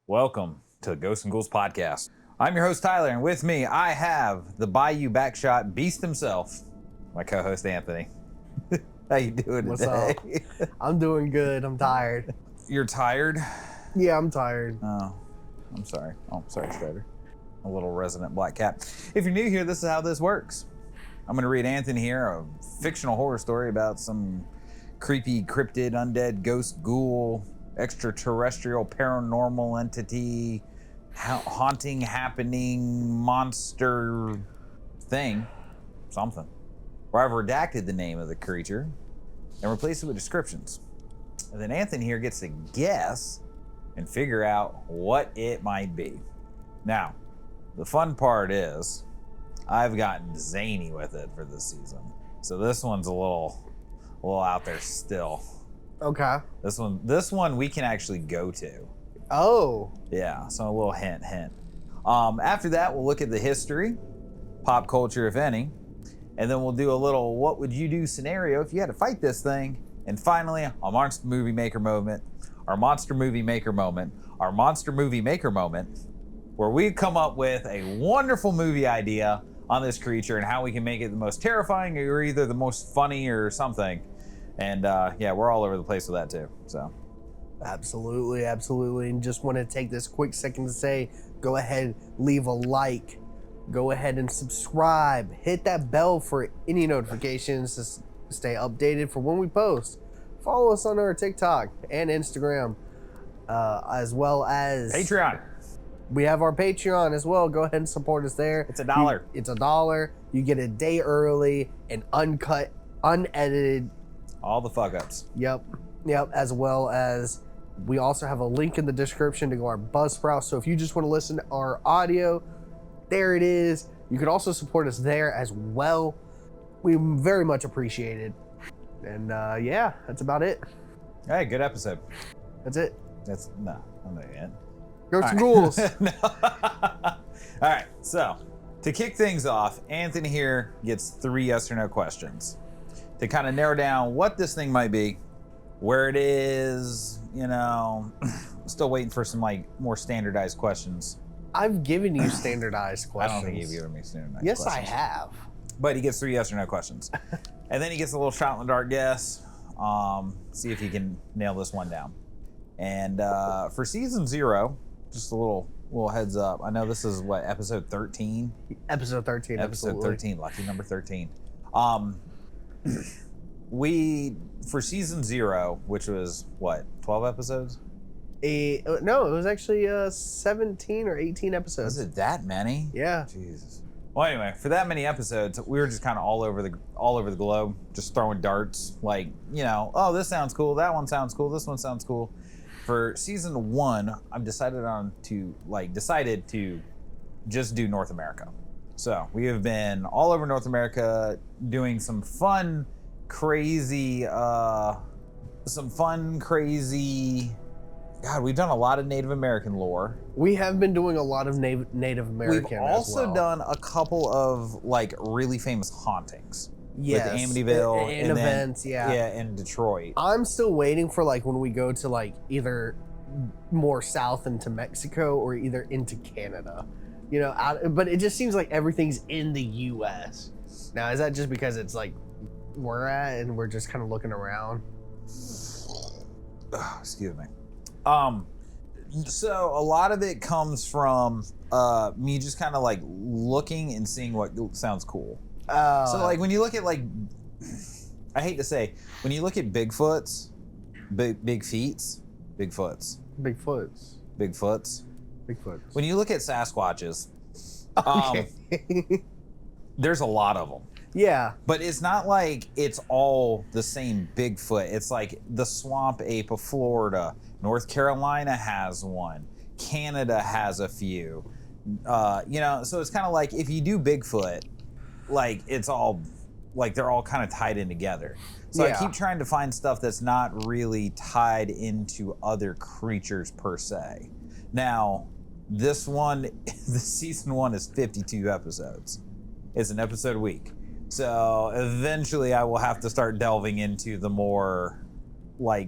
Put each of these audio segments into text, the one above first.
Welcome to the Ghosts and Ghouls podcast. I'm your host, Tyler, and with me, I have the Bayou Backshot Beast himself, my co-host, Anthony. How you doing What's today? up? I'm doing good. I'm tired. You're tired? Yeah, I'm tired. Oh, I'm sorry. Oh, sorry, Strider. A little resident black cat. If you're new here, this is how this works. I'm going to read Anthony here a fictional horror story about some creepy, cryptid, undead, ghost, ghoul, extraterrestrial, paranormal entity, haunting, happening, monster thing, something. Where I've redacted the name of the creature and replaced it with descriptions. And then Anthony here gets to guess and figure out what it might be. Now, the fun part is I've gotten zany with it for this season. So this one's a little out there still. Okay. This one we can actually go to. Oh. Yeah, so a little hint. After that, we'll look at the history, pop culture, if any, and then we'll do a little what would you do scenario if you had to fight this thing, and finally, a monster movie maker moment, where we come up with a wonderful movie idea on this creature and how we can make it the most terrifying or either the most funny or something. And yeah, we're all over the place with that too. So Absolutely. And just want to take this quick second to say, go ahead, leave a like, go ahead and subscribe, hit that bell for any notifications to stay updated for when we post. Follow us on our TikTok and Instagram, as well as Patreon. We have our Patreon as well. Go ahead and support us there. It's $1. It's $1. You get a day early and uncut, unedited. All the fuck ups. Yep. As well as we also have a link in the description to go our Buzzsprout. So if you just want to listen to our audio, there it is. You can also support us there as well. We very much appreciate it. And yeah, that's about it. Hey, good episode. That's it. I'm not yet. Ghosts and Ghouls. No. All right, so to kick things off, Anthony here gets 3 yes or no questions to kind of narrow down what this thing might be, where it is, still waiting for some more standardized questions. I've given you standardized questions. I don't think you've given me standardized questions. questions. Yes, I have. But he gets 3 yes or no questions. And then he gets a little shot in the dark guess, see if he can nail this one down. And for season 0, just a little heads up. I know this is episode 13? Episode 13, Episode absolutely. 13, lucky number 13. For season 0, which was 12 episodes? No, it was actually 17 or 18 episodes. Was it that many? Yeah. Jesus. Well, anyway, for that many episodes, we were just kind of all over the globe, just throwing darts. Oh, this sounds cool. That one sounds cool. This one sounds cool. For season 1, I've decided to just do North America. So we have been all over North America doing some fun, crazy. God, we've done a lot of Native American lore. We have been doing a lot of Native American. We've also as well. done a couple of really famous hauntings. Yes, with Amityville and events, yeah, and Detroit. I'm still waiting for when we go to either more south into Mexico or either into Canada, but it just seems like everything's in the U.S. Now, is that just because it's we're at and we're just kind of looking around? Excuse me. So a lot of it comes from me just kind of looking and seeing what sounds cool. So when you look at I hate to say, when you look at Bigfoots, Bigfoots. When you look at Sasquatches, there's a lot of them. Yeah. But it's not like it's all the same Bigfoot. It's like the swamp ape of Florida. North Carolina has one. Canada has a few. So it's kind of like if you do Bigfoot, it's all they're all kind of tied in together. So yeah. I keep trying to find stuff that's not really tied into other creatures per se. Now, this season 1 is 52 episodes. It's an episode a week. So eventually I will have to start delving into the more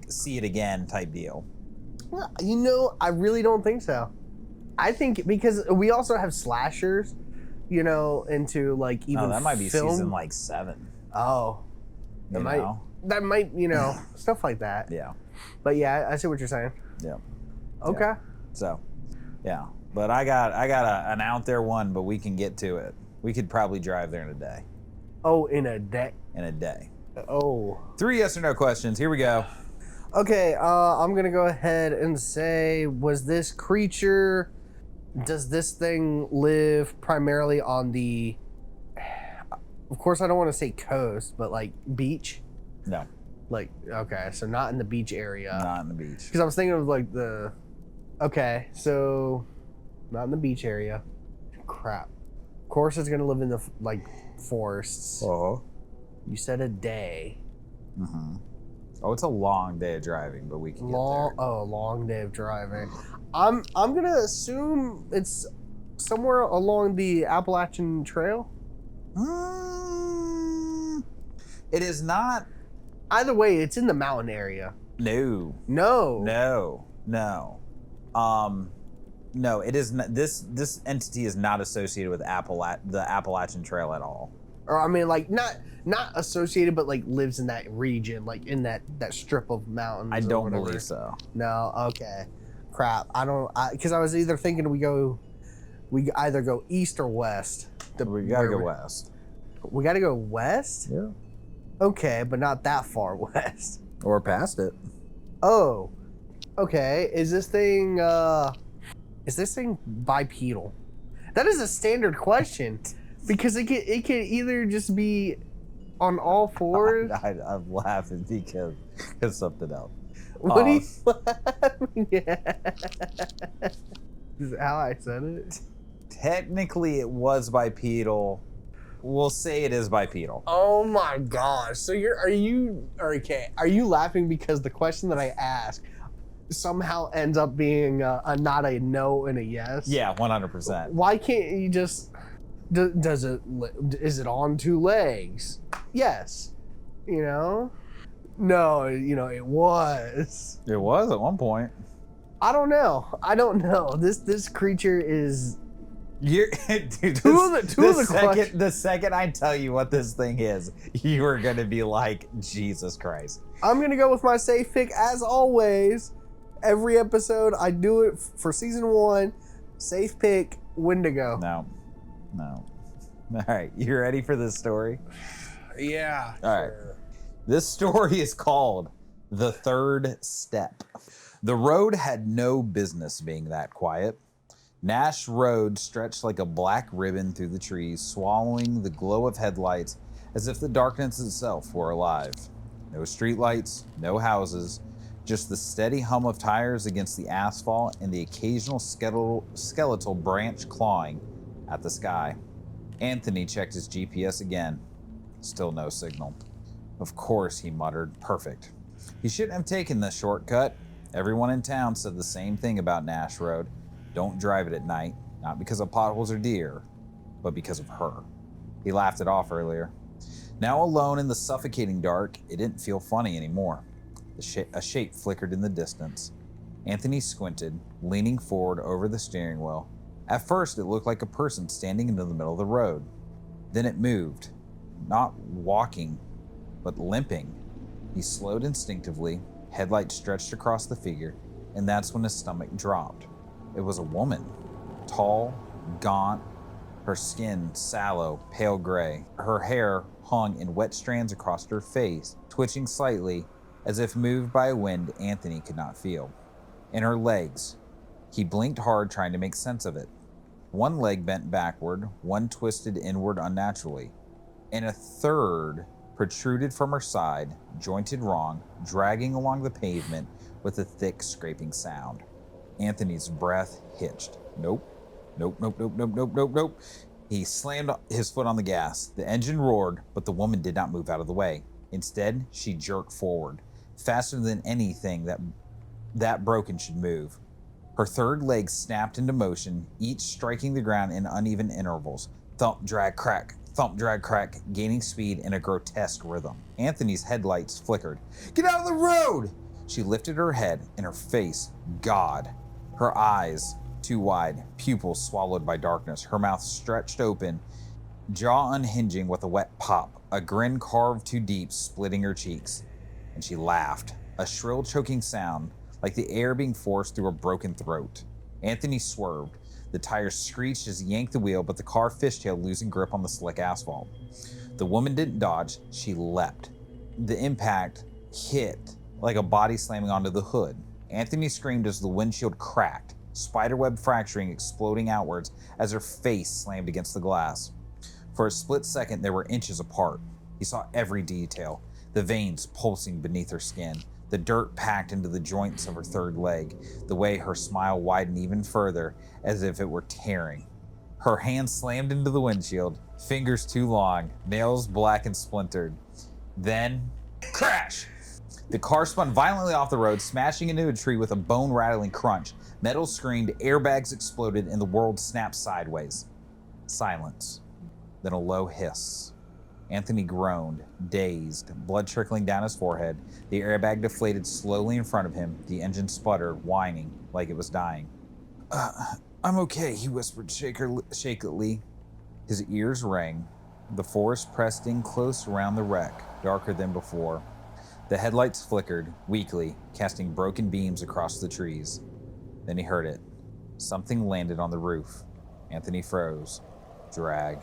see it again type deal. You know, I really don't think so. I think because we also have slashers, you know, into like even Oh, that might be film. season like 7. Oh, You know? that might, you know, stuff like that. Yeah. But yeah, I see what you're saying. Yeah. Okay. Yeah. So, yeah. But I got an out there one, but we can get to it. We could probably drive there in a day. Oh, in a day. In a day. Oh. 3 yes or no questions. Here we go. Okay, I'm gonna go ahead and say, was this creature, does this thing live primarily on the, of course I don't want to say coast, but like beach? No, Like, okay, so not in the beach area. not on the beach. Because I was thinking of like okay, so not in the beach area. Crap. Of course it's gonna live in the like forests. Oh. You said a day. Mm-hmm. Oh, it's a long day of driving, but we can get there. Oh, long day of driving. I'm gonna assume it's somewhere along the Appalachian Trail. It is not. Either way, it's in the mountain area. No. No. No. No. It is not. This entity is not associated with the Appalachian Trail at all. Or I mean, like not associated, but like lives in that region, like in that strip of mountains. I or don't whatever. believe so. No. Okay. Crap. Because I was either thinking we either go east or west. We gotta go west. We gotta go west. Yeah. Okay, but not that far west. Or past it. Oh, okay. Is this thing bipedal? That is a standard question because it can either just be on all fours. I'm laughing because something else. What are you laughing at? Is that how I said it? Technically, it was bipedal. We'll say it is bipedal. Oh my gosh! So are you laughing because the question that I asked somehow ends up being not a no and a yes? Yeah, 100%. Why can't you just? Is it on 2 legs? Yes. You know. No, you know it was. It was at one point. I don't know. This creature is. Dude, the second I tell you what this thing is, you are gonna be like, Jesus Christ. I'm gonna go with my safe pick as always. Every episode I do it for season 1. Safe pick, Wendigo. No. All right, you ready for this story? Yeah. All right. This story is called The Third Step. The road had no business being that quiet. Nash Road stretched like a black ribbon through the trees, swallowing the glow of headlights as if the darkness itself were alive. No streetlights, no houses, just the steady hum of tires against the asphalt and the occasional skeletal branch clawing at the sky. Anthony checked his GPS again. Still no signal. Of course, he muttered. Perfect. He shouldn't have taken this shortcut. Everyone in town said the same thing about Nash Road. Don't drive it at night, not because of potholes or deer, but because of her. He laughed it off earlier. Now alone in the suffocating dark, it didn't feel funny anymore. A shape flickered in the distance. Anthony squinted, leaning forward over the steering wheel. At first, it looked like a person standing in the middle of the road. Then it moved, not walking, but limping. He slowed instinctively, headlights stretched across the figure, and that's when his stomach dropped. It was a woman, tall, gaunt, her skin sallow, pale gray. Her hair hung in wet strands across her face, twitching slightly, as if moved by a wind Anthony could not feel. And her legs. He blinked hard, trying to make sense of it. One leg bent backward, one twisted inward unnaturally, and a third protruded from her side, jointed wrong, dragging along the pavement with a thick scraping sound. Anthony's breath hitched. Nope. He slammed his foot on the gas. The engine roared, but the woman did not move out of the way. Instead, she jerked forward, faster than anything that broken should move. Her third leg snapped into motion, each striking the ground in uneven intervals. Thump, drag, crack, gaining speed in a grotesque rhythm. Anthony's headlights flickered. Get out of the road! She lifted her head, and her face, God. Her eyes, too wide, pupils swallowed by darkness, her mouth stretched open, jaw unhinging with a wet pop, a grin carved too deep, splitting her cheeks. And she laughed, a shrill, choking sound, like the air being forced through a broken throat. Anthony swerved. The tires screeched as he yanked the wheel, but the car fishtailed, losing grip on the slick asphalt. The woman didn't dodge, she leapt. The impact hit like a body slamming onto the hood. Anthony screamed as the windshield cracked, spiderweb fracturing, exploding outwards as her face slammed against the glass. For a split second, they were inches apart. He saw every detail, the veins pulsing beneath her skin, the dirt packed into the joints of her third leg, the way her smile widened even further, as if it were tearing. Her hand slammed into the windshield, fingers too long, nails black and splintered. Then, crash! The car spun violently off the road, smashing into a tree with a bone-rattling crunch. Metal screamed, airbags exploded, and the world snapped sideways. Silence. Then a low hiss. Anthony groaned, dazed, blood trickling down his forehead. The airbag deflated slowly in front of him. The engine sputtered, whining like it was dying. I'm okay, he whispered shakily. His ears rang. The forest pressed in close around the wreck, darker than before. The headlights flickered, weakly, casting broken beams across the trees. Then he heard it. Something landed on the roof. Anthony froze. Drag.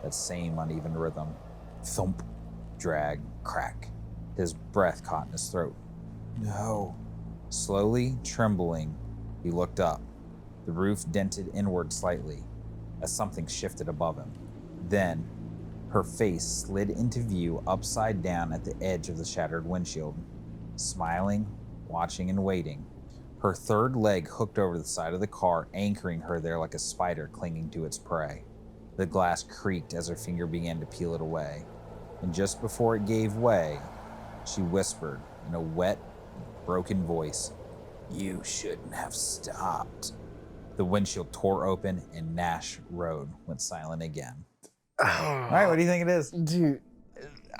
That same uneven rhythm. Thump. Drag. Crack. His breath caught in his throat. No. Slowly, trembling, he looked up. The roof dented inward slightly as something shifted above him. Then, her face slid into view upside down at the edge of the shattered windshield. Smiling, watching, and waiting. Her third leg hooked over the side of the car, anchoring her there like a spider clinging to its prey. The glass creaked as her finger began to peel it away. And just before it gave way, she whispered in a wet, broken voice, "You shouldn't have stopped." The windshield tore open and Nash Road went silent again. All right, what do you think it is? Dude,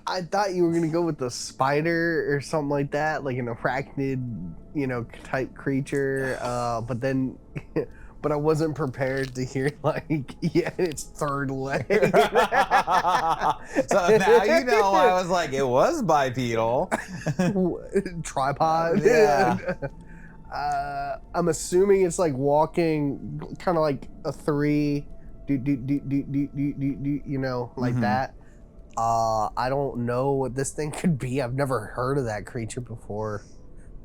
I thought you were going to go with the spider or something like that, like an arachnid, type creature. But then, but I wasn't prepared to hear, its third leg. So now you know why I was like, it was bipedal. Tripod. Yeah. I'm assuming it's like walking, kind of like a 3, like that. I don't know what this thing could be. I've never heard of that creature before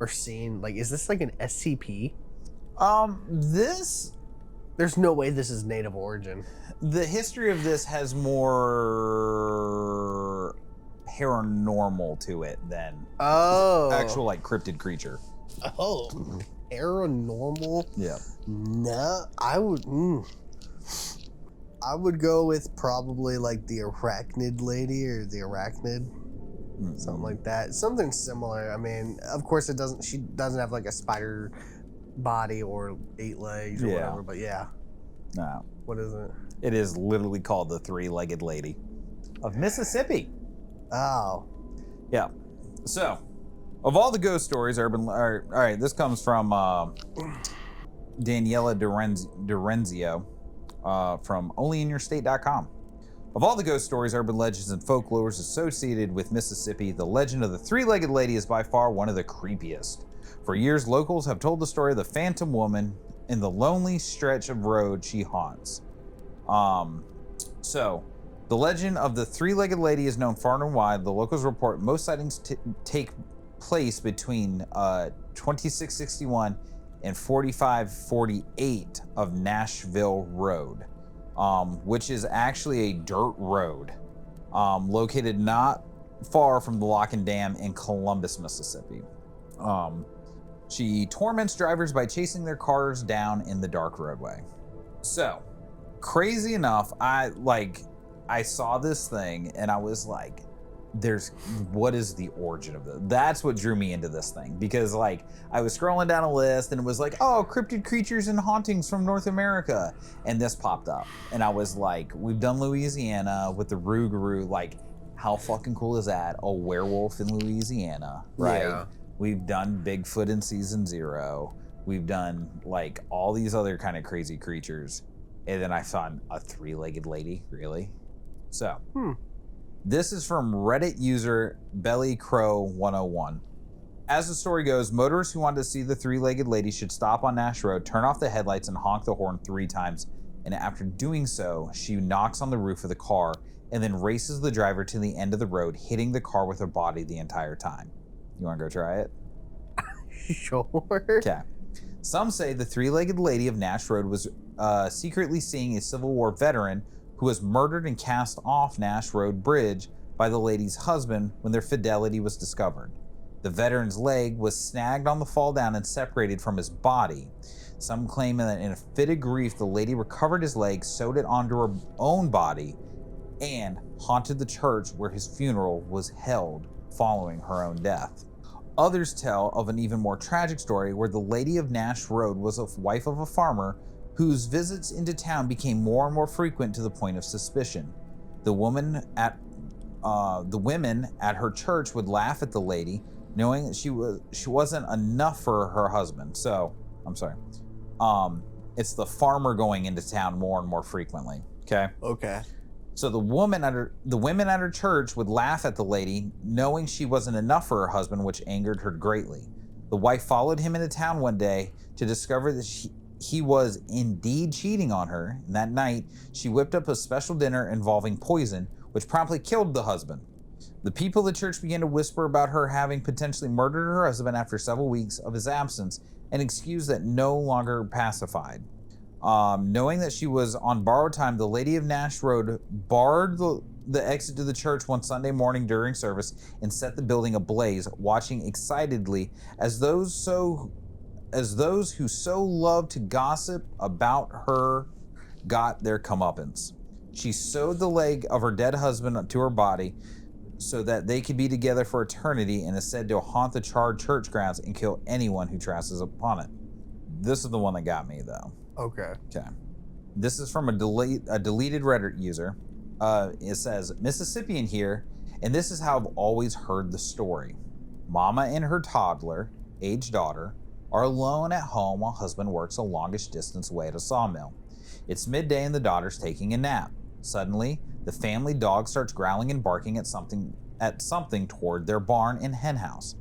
or seen. Like, is this like an SCP? There's no way this is native origin. The history of this has more paranormal to it than actual like cryptid creature. Oh, paranormal? Yeah. No, I would go with probably like the arachnid lady or the arachnid, something like that. Something similar. I mean, of course, she doesn't have like a spider body or 8 legs or whatever. But yeah. No. What is it? It is literally called the 3-legged lady of Mississippi. Oh. Yeah. So, of all the ghost stories, all right, this comes from Daniela Durenzio from onlyinyourstate.com. Of all the ghost stories, urban legends, and folklores associated with Mississippi, the legend of the 3-legged lady is by far one of the creepiest. For years, locals have told the story of the phantom woman in the lonely stretch of road she haunts. So, the legend of the 3-legged lady is known far and wide. The locals report most sightings take place between 2661 and 4548 of Nashville Road, which is actually a dirt road located not far from the Lock and Dam in Columbus, Mississippi. She torments drivers by chasing their cars down in the dark roadway. So, crazy enough, I saw this thing and I was like, what is the origin of this? That's what drew me into this thing, because I was scrolling down a list and it was like, oh, cryptid creatures and hauntings from North America, and this popped up and I was like, we've done Louisiana with the Rougarou, how fucking cool is that? A werewolf in Louisiana, right? Yeah. We've done Bigfoot in season 0. We've done like all these other kind of crazy creatures. And then I saw a 3-legged lady, really? So, this is from Reddit user BellyCrow101. As the story goes, motorists who want to see the 3-legged lady should stop on Nash Road, turn off the headlights, and honk the horn 3 times. And after doing so, she knocks on the roof of the car and then races the driver to the end of the road, hitting the car with her body the entire time. You want to go try it? Sure. Okay. Some say the 3-legged lady of Nash Road was secretly seeing a Civil War veteran who was murdered and cast off Nash Road Bridge by the lady's husband when their fidelity was discovered. The veteran's leg was snagged on the fall down and separated from his body. Some claim that in a fit of grief, the lady recovered his leg, sewed it onto her own body, and haunted the church where his funeral was held following her own death. Others tell of an even more tragic story where the lady of Nash Road was a wife of a farmer whose visits into town became more and more frequent to the point of suspicion. The women at her church would laugh at the lady, knowing that she wasn't enough for her husband. So, I'm sorry. It's the farmer going into town more and more frequently. Okay. Okay. So the women at her church would laugh at the lady, knowing she wasn't enough for her husband, which angered her greatly. The wife followed him into town one day to discover that he was indeed cheating on her. And that night, she whipped up a special dinner involving poison, which promptly killed the husband. The people of the church began to whisper about her having potentially murdered her husband after several weeks of his absence, an excuse that no longer pacified. Knowing that she was on borrowed time, the lady of Nash Road barred the exit to the church one Sunday morning during service and set the building ablaze, watching excitedly as those who so loved to gossip about her got their comeuppance. She sewed the leg of her dead husband to her body so that they could be together for eternity, and is said to haunt the charred church grounds and kill anyone who trespasses upon it. This is the one that got me, though. Okay. This is from a deleted Reddit user. It says, Mississippian here, and this is how I've always heard the story. Mama and her toddler-aged daughter are alone at home while husband works a longish distance away at a sawmill. It's midday and the daughter's taking a nap. Suddenly, the family dog starts growling and barking at something toward their barn and hen house.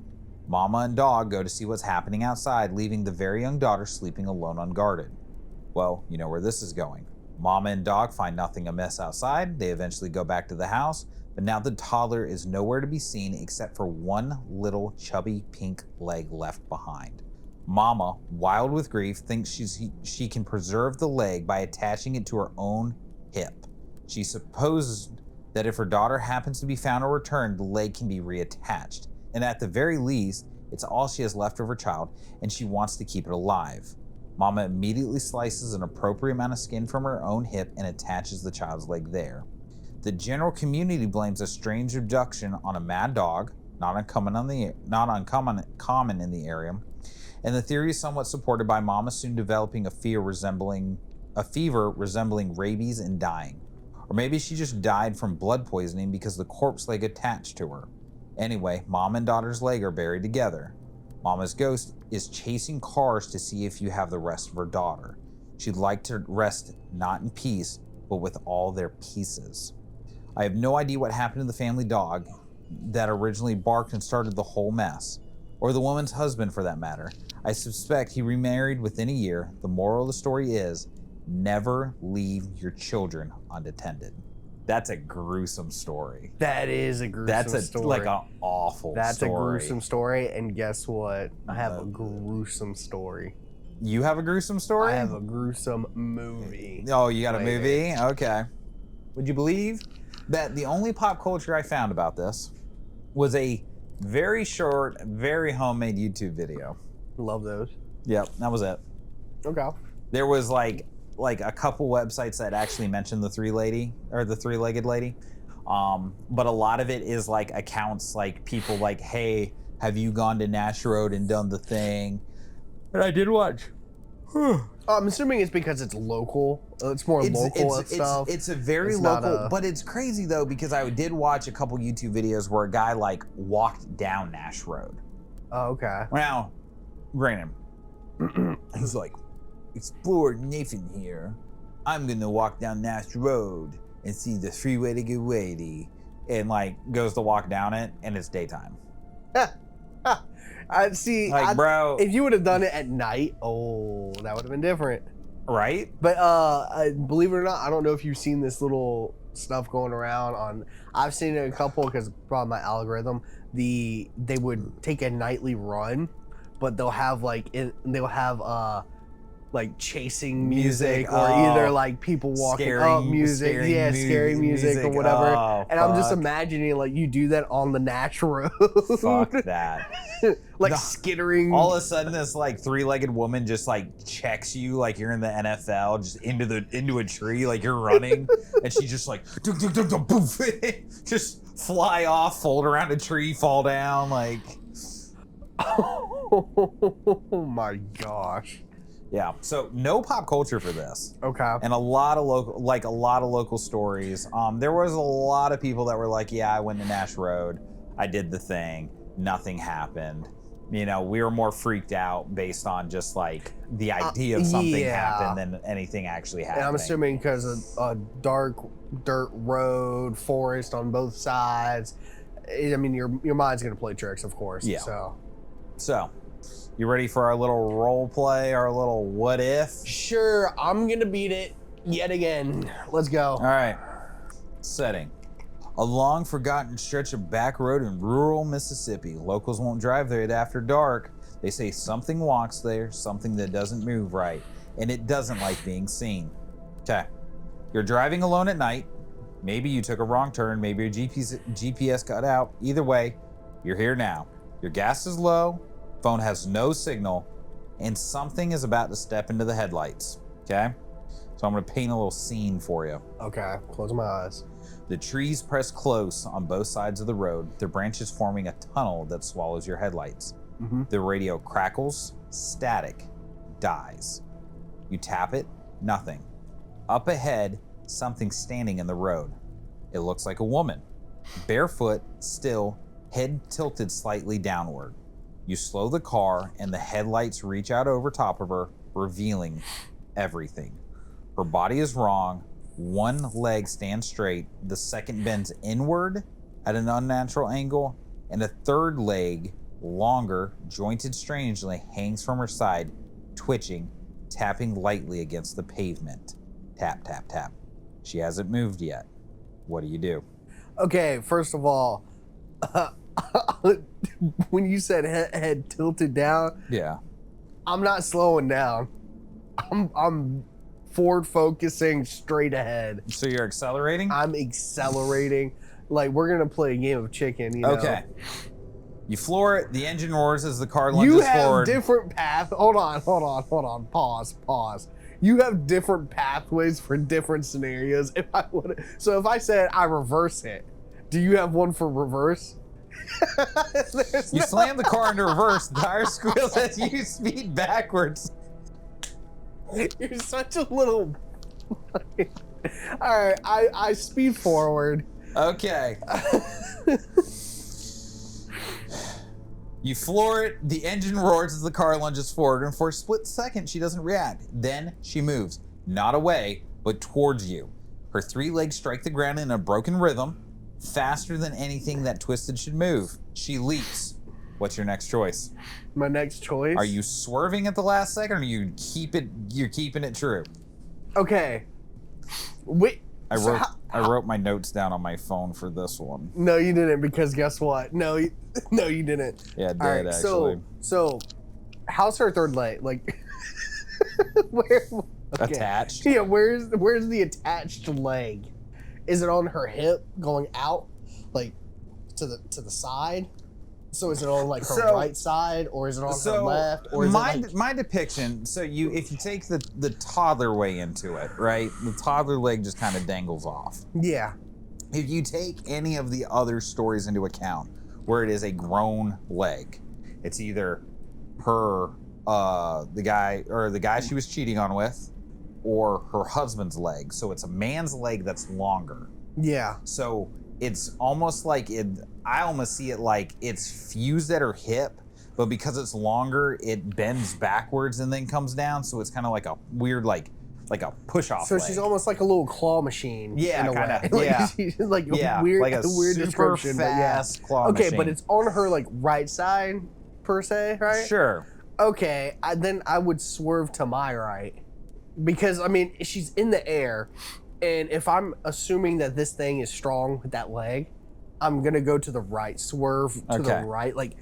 Mama and dog go to see what's happening outside, leaving the very young daughter sleeping alone unguarded. Well, you know where this is going. Mama and dog find nothing amiss outside. They eventually go back to the house, but now the toddler is nowhere to be seen except for one little chubby pink leg left behind. Mama, wild with grief, thinks she can preserve the leg by attaching it to her own hip. She supposes that if her daughter happens to be found or returned, the leg can be reattached. And at the very least, it's all she has left of her child, and she wants to keep it alive. Mama immediately slices an appropriate amount of skin from her own hip and attaches the child's leg there. The general community blames a strange abduction on a mad dog, not uncommon in the area, and the theory is somewhat supported by Mama soon developing a fever resembling rabies and dying. Or maybe she just died from blood poisoning because the corpse leg attached to her. Anyway, Mom and daughter's leg are buried together. Mama's ghost is chasing cars to see if you have the rest of her daughter. She'd like to rest not in peace, but with all their pieces. I have no idea what happened to the family dog that originally barked and started the whole mess, or the woman's husband for that matter. I suspect he remarried within a year. The moral of the story is, never leave your children unattended. That's a gruesome story. That is a gruesome story. Like an awful story. That's a gruesome story, and guess what? I have a gruesome story. You have a gruesome story? I have a gruesome movie. Oh, you got a movie? Okay. Would you believe that the only pop culture I found about this was a very short, very homemade YouTube video? Love those. Yep, that was it. Okay. There was like a couple websites that actually mentioned the 3-legged lady. But a lot of it is like accounts like people like, hey, have you gone to Nash Road and done the thing? And I did watch. I'm assuming it's because it's local. It's more local stuff. It's a very local, but it's crazy though, because I did watch a couple YouTube videos where a guy like walked down Nash Road. Oh, okay. Now, granted, he's like, Explorer Nathan here. I'm gonna walk down Nash Road and see the three-legged lady. And like goes to walk down it, and it's daytime. I see. Like, bro, if you would have done it at night, oh, that would have been different. Right? But believe it or not, I don't know if you've seen this little stuff going around on. I've seen it a couple because probably my algorithm. They would take a nightly run, but they'll have like chasing music or either like people walking up music, scary music or whatever. And I'm just imagining like you do that on the Nash Road. Fuck that. Like skittering. All of a sudden, this like three-legged woman just like checks you like you're in the NFL, just into a tree, like you're running, and she just like poof, just fly off, fold around a tree, fall down, like. Oh my gosh. Yeah, so no pop culture for this. Okay. And a lot of local stories. There was a lot of people that were like, yeah, I went to Nash Road. I did the thing. Nothing happened. You know, we were more freaked out based on just like the idea of something happened than anything actually happened. And I'm assuming because of a dark dirt road, forest on both sides. I mean, your mind's going to play tricks, of course. Yeah. So. You ready for our little role play, our little what if? Sure, I'm gonna beat it yet again. Let's go. All right. Setting. A long forgotten stretch of back road in rural Mississippi. Locals won't drive there after dark. They say something walks there, something that doesn't move right, and it doesn't like being seen. Okay. You're driving alone at night. Maybe you took a wrong turn. Maybe your GPS got out. Either way, you're here now. Your gas is low. Phone has no signal, and something is about to step into the headlights. Okay? So I'm going to paint a little scene for you. Okay, close my eyes. The trees press close on both sides of the road, their branches forming a tunnel that swallows your headlights. Mm-hmm. The radio crackles, static, dies. You tap it, nothing. Up ahead, something standing in the road. It looks like a woman. Barefoot, still, head tilted slightly downward. You slow the car, and the headlights reach out over top of her, revealing everything. Her body is wrong. One leg stands straight. The second bends inward at an unnatural angle, and a third leg, longer, jointed strangely, hangs from her side, twitching, tapping lightly against the pavement. Tap, tap, tap. She hasn't moved yet. What do you do? Okay, first of all, when you said head tilted down, yeah, I'm not slowing down. I'm forward focusing straight ahead. So you're accelerating? I'm accelerating. Like we're gonna play a game of chicken, you know. Okay. You floor it, the engine roars as the car lunges forward. You have different paths. Hold on. Pause. You have different pathways for different scenarios. If I said I reverse it, do you have one for reverse? You slam the car into reverse, the tire squeals as you speed backwards. You're such a little. All right, I speed forward. Okay. You floor it, the engine roars as the car lunges forward, and for a split second, she doesn't react. Then she moves, not away, but towards you. Her three legs strike the ground in a broken rhythm, faster than anything that twisted should move. She leaps. What's your next choice? My next choice? Are you swerving at the last second, or you're keeping it true? Okay. Wait. I wrote my notes down on my phone for this one. No, you didn't, because guess what? No, you didn't. Yeah, I did, actually. So, how's her third leg? Like, where? Okay. Attached? Yeah, where's the attached leg? Is it on her hip, going out, like to the side? So is it on like her right side, or is it on her left, or is my depiction? So if you take the toddler way into it, right? The toddler leg just kind of dangles off. Yeah. If you take any of the other stories into account, where it is a grown leg, it's either her, the guy she was cheating on with, or her husband's leg. So it's a man's leg that's longer. Yeah. So it's almost like I almost see it like it's fused at her hip, but because it's longer, it bends backwards and then comes down. So it's kind of like a weird, like a push-off So leg. she's almost like a little claw machine. Yeah, in a kinda, way. yeah. She's like Yeah, a weird, like a weird super description. fast But yeah. claw Okay, machine. but it's on her like right side per se, right? Sure. Okay, then I would swerve to my right because I mean she's in the air, and if I'm assuming that this thing is strong with that leg, I'm gonna go to the right, swerve to the Okay. right, like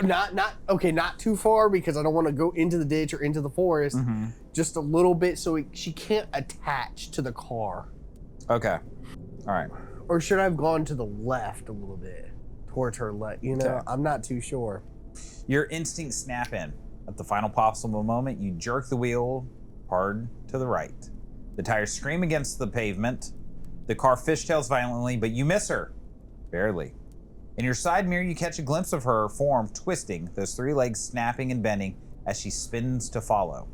not too far because I don't want to go into the ditch or into the forest, Mm-hmm. just a little bit so she can't attach to the car. Okay. All right. Or should I have gone to the left a little bit towards her left? You know, Okay. I'm not too sure. Your instincts snap in. At the final possible moment, you jerk the wheel hard to the right. The tires scream against the pavement. The car fishtails violently, but you miss her. Barely. In your side mirror, you catch a glimpse of her form twisting, those 3 legs snapping and bending as she spins to follow.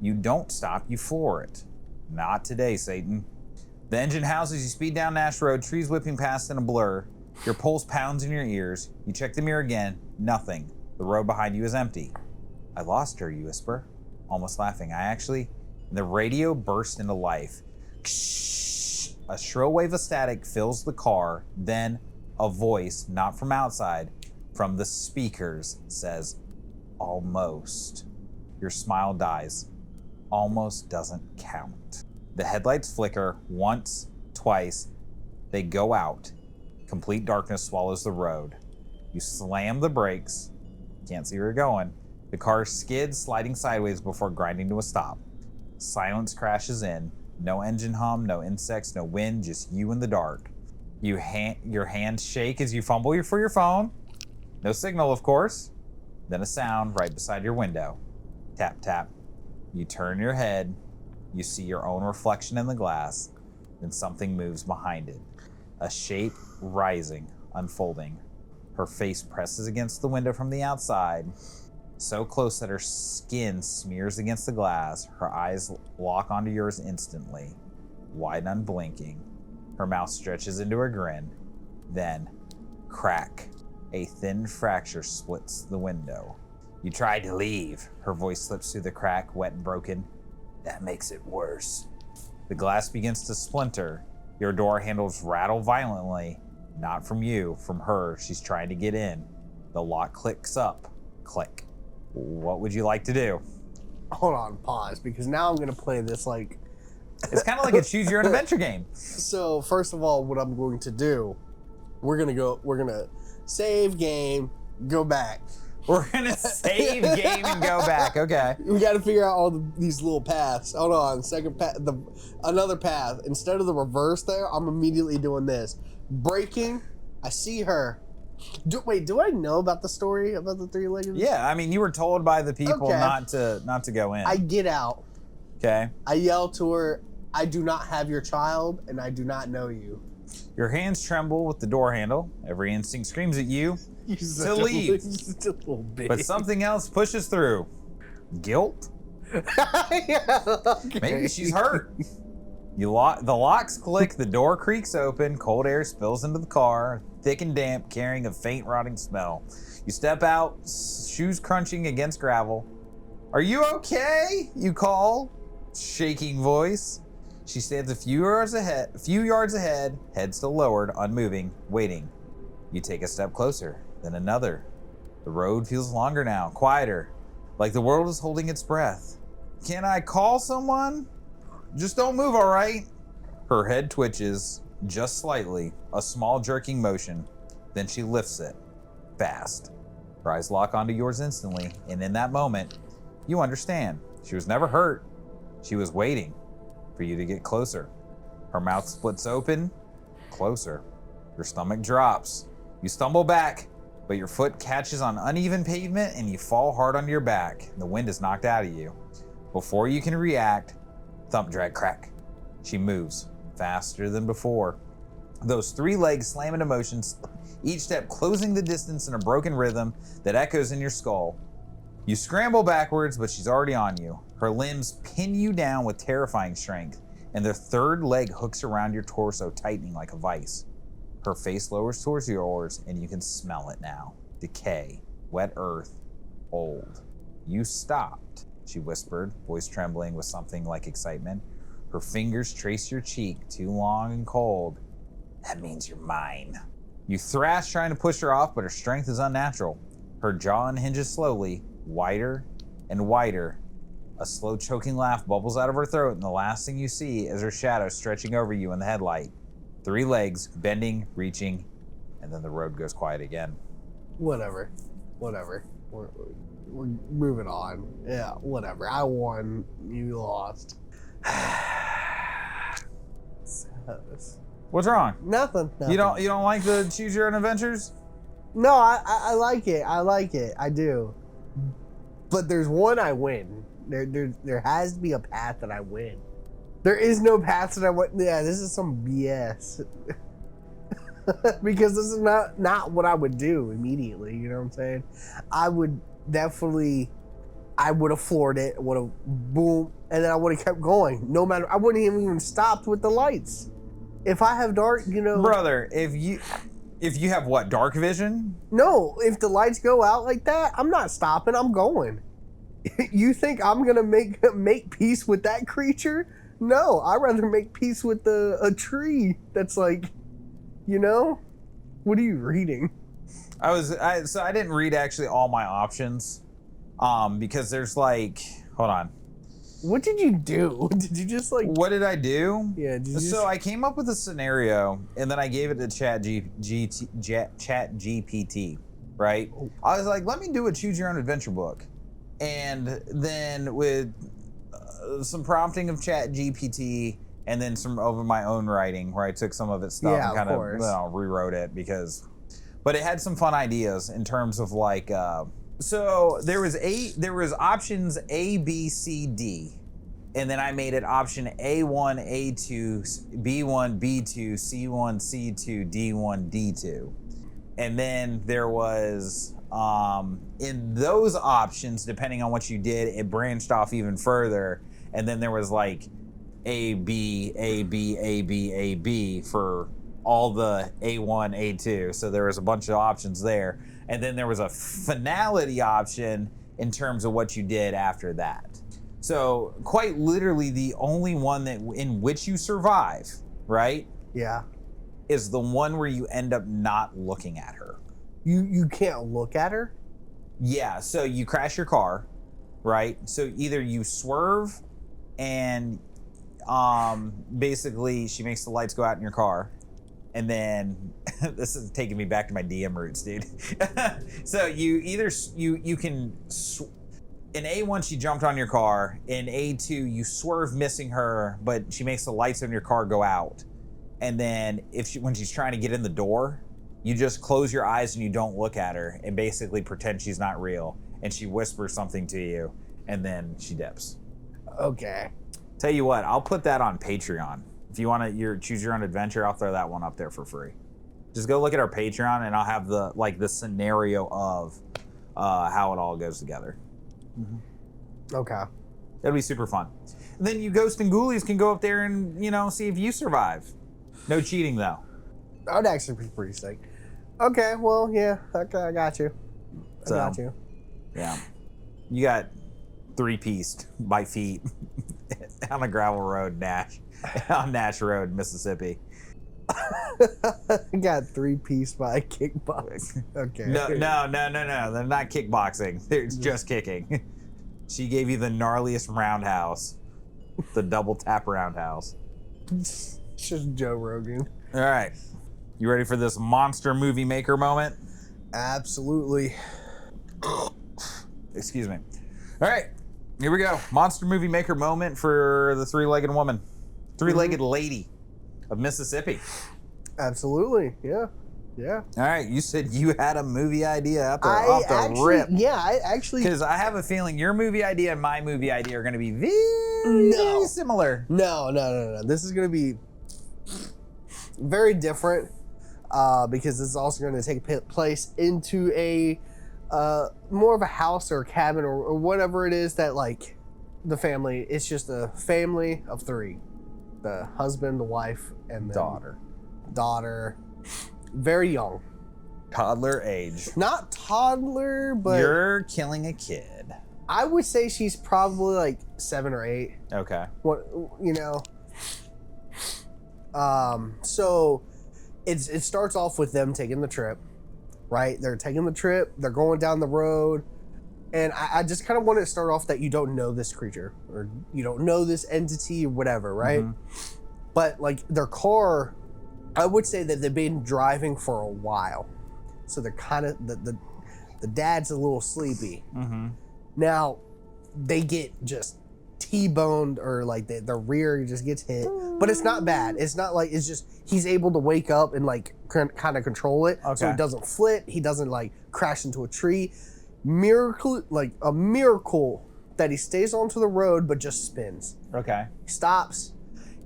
You don't stop, you floor it. Not today, Satan. The engine howls as you speed down Nash Road, trees whipping past in a blur. Your pulse pounds in your ears. You check the mirror again. Nothing. The road behind you is empty. I lost her, you whisper, almost laughing. The radio bursts into life. A shrill wave of static fills the car. Then a voice, not from outside, from the speakers, says, almost. Your smile dies. Almost doesn't count. The headlights flicker once, twice. They go out. Complete darkness swallows the road. You slam the brakes. Can't see where you're going. The car skids, sliding sideways before grinding to a stop. Silence crashes in. No engine hum, no insects, no wind, just you in the dark. Your hands shake as you fumble for your phone. No signal, of course. Then a sound right beside your window. Tap, tap. You turn your head. You see your own reflection in the glass. Then something moves behind it. A shape rising, unfolding. Her face presses against the window from the outside, so close that her skin smears against the glass. Her eyes lock onto yours instantly, wide and unblinking. Her mouth stretches into a grin. Then, crack. A thin fracture splits the window. You tried to leave. Her voice slips through the crack, wet and broken. That makes it worse. The glass begins to splinter. Your door handles rattle violently. Not from you, from her. She's trying to get in. The lock clicks up. Click. What would you like to do? Hold on, pause, because now I'm gonna play this like. It's kind of like a choose your own adventure game. So first of all, what I'm going to do, we're gonna save game, go back. We're gonna save game and go back. Okay. We got to figure out all these little paths. Hold on, second path, another path. Instead of the reverse there, I'm immediately doing this. Braking. I see her. Do I know about the story about the 3-legged? Yeah, I mean, you were told by the people Okay. not to go in. I get out. Okay. I yell to her, I do not have your child, and I do not know you. Your hands tremble with the door handle. Every instinct screams at you to leave. Just a little bit. But something else pushes through. Guilt? Yeah, okay. Maybe she's hurt. The locks click, the door creaks open, cold air spills into the car, thick and damp, carrying a faint rotting smell. You step out, shoes crunching against gravel. Are you okay? You call, shaking voice. She stands a few yards ahead, head still lowered, unmoving, waiting. You take a step closer, then another. The road feels longer now, quieter, like the world is holding its breath. Can I call someone? Just don't move, all right? Her head twitches, just slightly, a small jerking motion. Then she lifts it, fast. Her eyes lock onto yours instantly, and in that moment, you understand. She was never hurt. She was waiting for you to get closer. Her mouth splits open, closer. Your stomach drops. You stumble back, but your foot catches on uneven pavement and you fall hard onto your back. The wind is knocked out of you. Before you can react, thump, drag, crack. She moves faster than before. Those 3 legs slam into motion, each step closing the distance in a broken rhythm that echoes in your skull. You scramble backwards, but she's already on you. Her limbs pin you down with terrifying strength, and their 3rd leg hooks around your torso, tightening like a vice. Her face lowers towards yours, and you can smell it now. Decay, wet earth, old. You stopped, she whispered, voice trembling with something like excitement. Her fingers traced your cheek, too long and cold. That means you're mine. You thrash trying to push her off, but her strength is unnatural. Her jaw unhinges slowly, wider and wider. A slow choking laugh bubbles out of her throat, and the last thing you see is her shadow stretching over you in the headlight. 3 legs, bending, reaching, and then the road goes quiet again. Whatever. We're moving on. Yeah, whatever. I won. You lost. What's wrong? Nothing. You don't like the choose your own adventures? No, I like it. I do. But there's one I win. There has to be a path that I win. There is no path that I win. Yeah, this is some BS. Because this is not what I would do immediately. You know what I'm saying? I would definitely. I would have floored it. Would have boom, and then I would have kept going. No matter. I wouldn't even stopped with the lights. If I have dark, brother. If you have what, dark vision? No, if the lights go out like that, I'm not stopping. I'm going. You think I'm gonna make peace with that creature? No, I'd rather make peace with a tree that's like, what are you reading? So I didn't read actually all my options, because there's like, hold on. What did you do? Did you just like? What did I do? Yeah. So I came up with a scenario and then I gave it to Chat GPT, right? I was like, let me do a choose your own adventure book. And then with some prompting of Chat GPT and then some of my own writing where I took some of its stuff and kind of rewrote it but it had some fun ideas in terms of like, so there was options A, B, C, D. And then I made it option A1, A2, B1, B2, C1, C2, D1, D2. And then there was, in those options, depending on what you did, it branched off even further. And then there was like A, B, A, B, A, B, A, B for all the A1, A2. So there was a bunch of options there. And then there was a finality option in terms of what you did after that. So quite literally the only one that in which you survive, right? Yeah. Is the one where you end up not looking at her. You can't look at her? Yeah, so you crash your car, right? So either you swerve and basically she makes the lights go out in your car. And then this is taking me back to my DM roots, dude. So you can in A1 she jumped on your car. In A2 you swerve missing her, but she makes the lights on your car go out. And then when she's trying to get in the door, you just close your eyes and you don't look at her and basically pretend she's not real. And she whispers something to you and then she dips. Okay. Tell you what, I'll put that on Patreon. If you want to choose your own adventure, I'll throw that one up there for free. Just go look at our Patreon and I'll have the scenario of how it all goes together. Mm-hmm. Okay. It'll be super fun. And then you Ghost and Ghoulies can go up there and, see if you survive. No cheating though. That would actually be pretty sick. Okay, well, yeah. Okay, I got you. Got you. Yeah. You got 3-pieced by feet on a gravel road, on Nash Road, Mississippi. Got 3-pieced by kickbox. Okay. No. They're not kickboxing. They're just kicking. She gave you the gnarliest roundhouse. The double tap roundhouse. It's just Joe Rogan. All right. You ready for this monster movie maker moment? Absolutely. Excuse me. All right. Here we go. Monster movie maker moment for the 3-legged woman. 3-legged lady of Mississippi. Absolutely. Yeah. Yeah. All right. You said you had a movie idea out there off the rip. Yeah, I actually. Because I have a feeling your movie idea and my movie idea are going to be very similar. No. This is going to be very different because this is also going to take place into a more of a house or a cabin or whatever it is that like the family. It's just a family of 3. The husband, the wife, and the daughter. Very young. Toddler age. Not toddler, but You're killing a kid. I would say she's probably like 7 or 8. Okay. What, you know? So it starts off with them taking the trip, right? They're taking the trip. They're going down the road. And I just kind of want to start off that you don't know this creature or you don't know this entity or whatever, right? But like their car, I would say that they've been driving for a while. So they're kind of, the dad's a little sleepy. Now, they get just T-boned or like the rear just gets hit. But it's not bad. It's not like, it's just, he's able to wake up and like kind of control it. So Okay. he doesn't flip. He doesn't like crash into a tree. Miracle, like a miracle that he stays onto the road but just spins. Okay. He stops.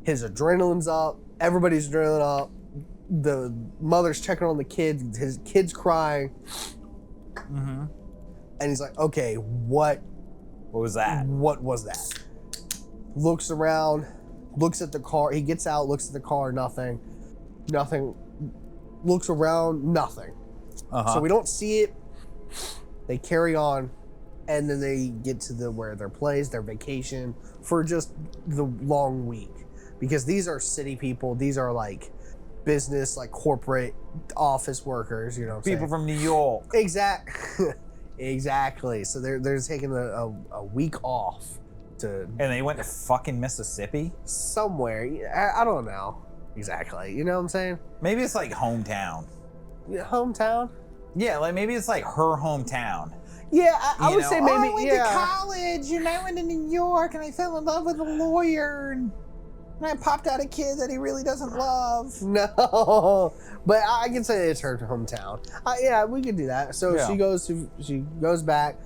His adrenaline's up. Everybody's adrenaline up. The mother's checking on the kids. His kid's crying. And he's like, okay, what was that? What was that? Looks around, looks at the car. He gets out, looks at the car, nothing. Nothing. Looks around, nothing. So we don't see it. They carry on, and then they get to where their place, their vacation for just the long week. Because these are city people. These are like business, like corporate office workers, you know what I'm People from New York. Exactly. So they're taking a week off to... And they went to fucking Mississippi? Somewhere. I don't know exactly. You know what I'm saying? Maybe it's like hometown. Yeah, hometown? Yeah, like maybe it's like her hometown. Yeah, I would say maybe, I went to college and I went to New York and I fell in love with a lawyer and I popped out a kid that he really doesn't love. No, but I can say it's her hometown. Yeah, we could do that. So Yeah. she goes back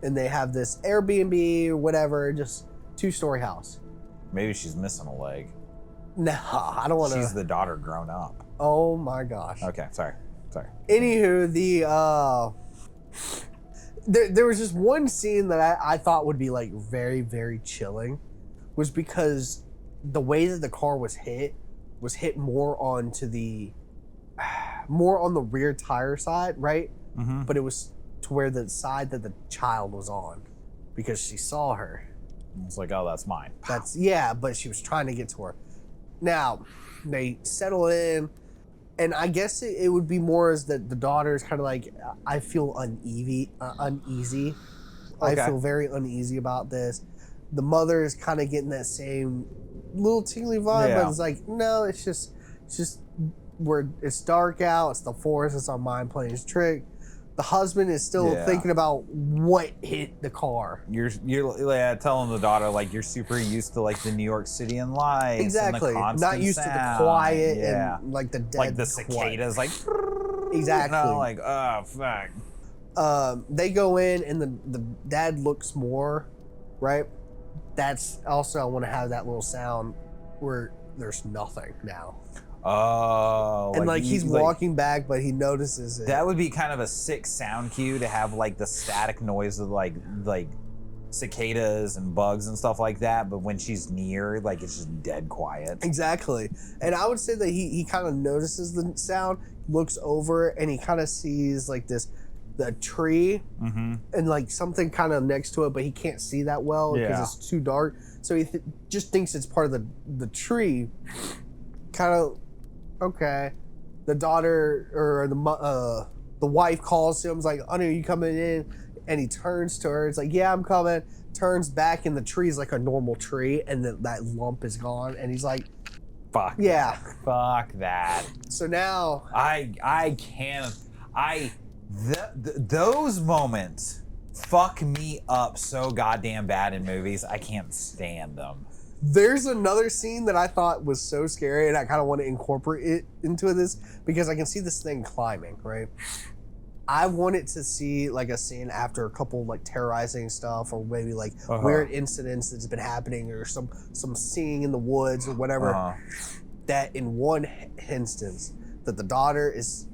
and they have this Airbnb or whatever, just 2-story house. Maybe she's missing a leg. No, I don't want to. She's the daughter grown up. Oh my gosh. Okay, sorry. Anywho, there was just one scene that I thought would be like very, very chilling, was because the way that the car was hit more on the rear tire side, right? But it was to where the side that the child was on, because she saw her. It's like, oh, that's mine. But she was trying to get to her. Now they settle in. And I guess it would be more as that the daughter is kind of like, I feel uneasy. Okay. I feel very uneasy about this. The mother is kind of getting that same little tingly vibe, but it's like, no, it's just where it's dark out. It's the forest. It's our mind playing its trick. The husband is still thinking about what hit the car. You're telling the daughter like you're super used to like the New York City and lights. Exactly. And the constant Not used to the quiet and like the dead like the quiet. cicadas, like Exactly. You know, like oh fuck. They go in and the dad looks more, right? That's also, I want to have that little sound where there's nothing now. Oh, and like he's walking back, but he notices it. That would be kind of a sick sound cue to have like the static noise of like cicadas and bugs and stuff like that. But when she's near, like it's just dead quiet. Exactly. And I would say that he kind of notices the sound, looks over, and he kind of sees like the tree and like something kind of next to it, but he can't see that well because it's too dark. So he just thinks it's part of the tree. Kind of. Okay, the daughter or the wife calls him. Is like, "Honey, are you coming in?" And he turns to her. It's like, "Yeah, I'm coming." Turns back, and the tree is like a normal tree, and that lump is gone. And he's like, "Fuck yeah, fuck that." So now I can't. Those moments fuck me up so goddamn bad in movies. I can't stand them. There's another scene that I thought was so scary, and I kind of want to incorporate it into this because I can see this thing climbing, right? I wanted to see like a scene after a couple like terrorizing stuff, or maybe like weird incidents that's been happening, or some seeing in the woods or whatever. That in one instance, that the daughter is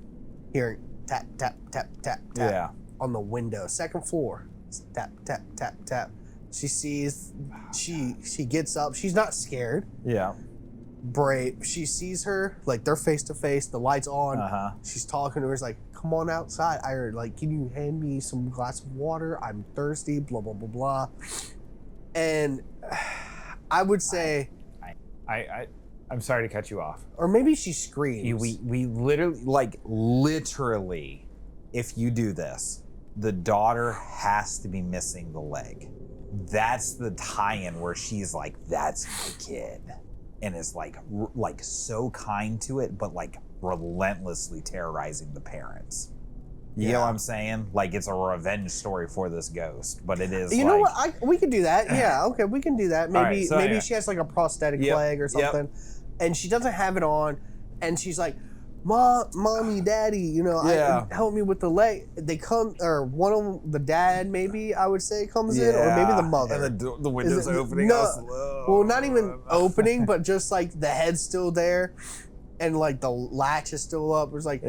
hearing tap tap tap tap tap on the window, second floor, tap tap tap tap. She sees, she gets up. She's not scared. Yeah. brave. She sees her, like, they're face to face, the light's on. Uh-huh. She's talking to her, it's like, come on outside. I heard, like, can you hand me some glass of water? I'm thirsty, blah, blah, blah, blah. And I would say... I'm sorry to cut you off. Or maybe she screams. We literally, if you do this, the daughter has to be missing the leg. That's the tie-in where she's like, that's my kid. And is like so kind to it, but like relentlessly terrorizing the parents. You know what I'm saying? Like, it's a revenge story for this ghost, but it is. You know what? We could do that. Yeah, okay, we can do that. Maybe maybe she has like a prosthetic leg or something, and she doesn't have it on, and she's like, Mommy, Daddy, you know, help me with the leg. They come, or one of them, the dad maybe, I would say, comes in, or maybe the mother. And the window's opening. No, well, not even opening, but just like the head's still there, and like the latch is still up. It's like,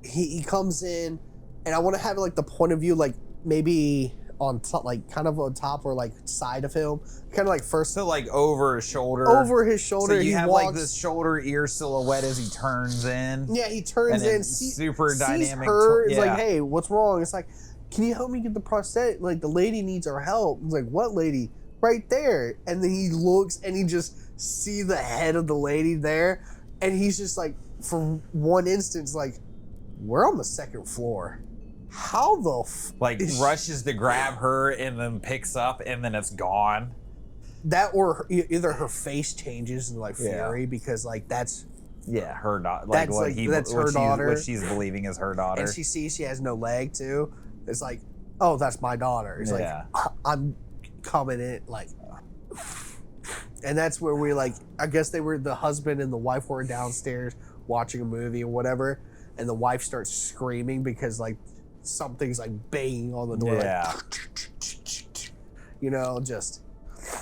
he comes in, and I want to have like the point of view, like maybe on top, like kind of on top or like side of him, kind of like first. So like over his shoulder. Over his shoulder. So you he have walks, like this shoulder ear silhouette as he turns in. Yeah, he turns in. Super dynamic. Sees her. It's like, hey, what's wrong? It's like, can you help me get the prosthetic? Like, the lady needs our help. It's like, what lady? Right there. And then he looks and he just see the head of the lady there, and he's just like, for one instance, like, we're on the second floor. How the rushes to grab her and then picks up and then it's gone. That, or either her face changes in like fury because like that's her daughter. Like that's her daughter. What she's believing is her daughter. And she sees she has no leg too. It's like, oh, that's my daughter. It's like, I'm coming in like, and that's where we like. I guess they were the husband and the wife were downstairs watching a movie or whatever, and the wife starts screaming because like something's like banging on the door. Yeah. Like, you know, just.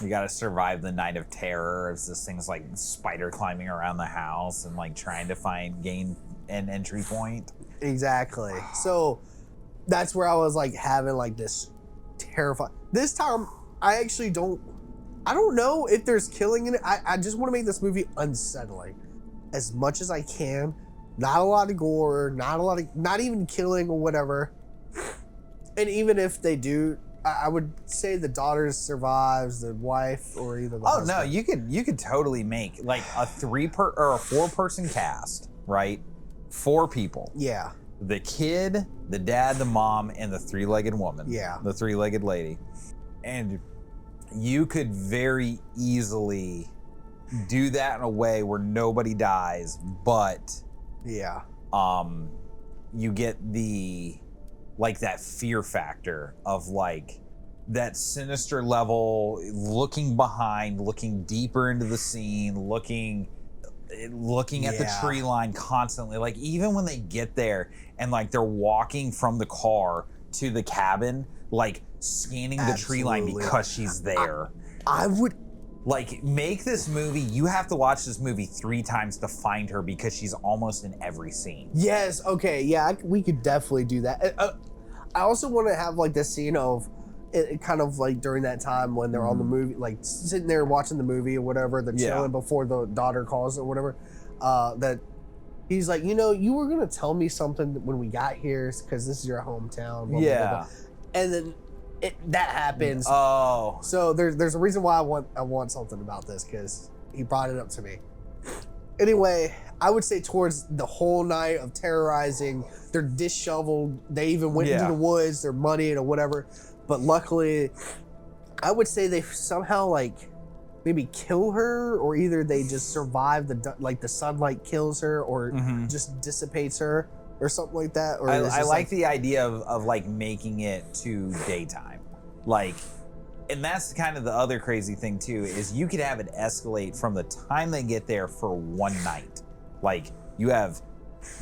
You got to survive the night of terror as this thing's like spider climbing around the house and like trying to gain an entry point. Exactly. So that's where I was like having like this terrifying. This time I actually don't know if there's killing in it. I just want to make this movie unsettling as much as I can. Not a lot of gore, not even killing or whatever. And even if they do, I would say the daughter survives, the wife, or either the husband. No, you could totally make like a 4-person cast, right? 4 people. Yeah. The kid, the dad, the mom, and the 3-legged woman. Yeah. The 3-legged lady. And you could very easily do that in a way where nobody dies, but you get that fear factor of like that sinister level, looking behind, looking deeper into the scene, looking at the tree line constantly. Like even when they get there and like they're walking from the car to the cabin, like scanning the tree line because she's there. I would like make this movie. You have to watch this movie 3 times to find her because she's almost in every scene. Yes. Okay. Yeah. We could definitely do that. I also want to have like this scene of it kind of like during that time when they're on the movie, like sitting there watching the movie or whatever, they're chilling before the daughter calls or whatever, that he's like, you know, you were going to tell me something when we got here because this is your hometown. Blah, blah, blah, blah. And then that happens. Oh. So there's a reason why I want something about this because he brought it up to me. Anyway, I would say towards the whole night of terrorizing, they're disheveled. They even went into the woods. They're muddied or whatever. But luckily, I would say they somehow like maybe kill her, or either they just survive the sunlight kills her, or just dissipates her, or something like that. Or I like the idea of like making it to daytime, like. And that's kind of the other crazy thing too, is you could have it escalate from the time they get there for one night. Like you have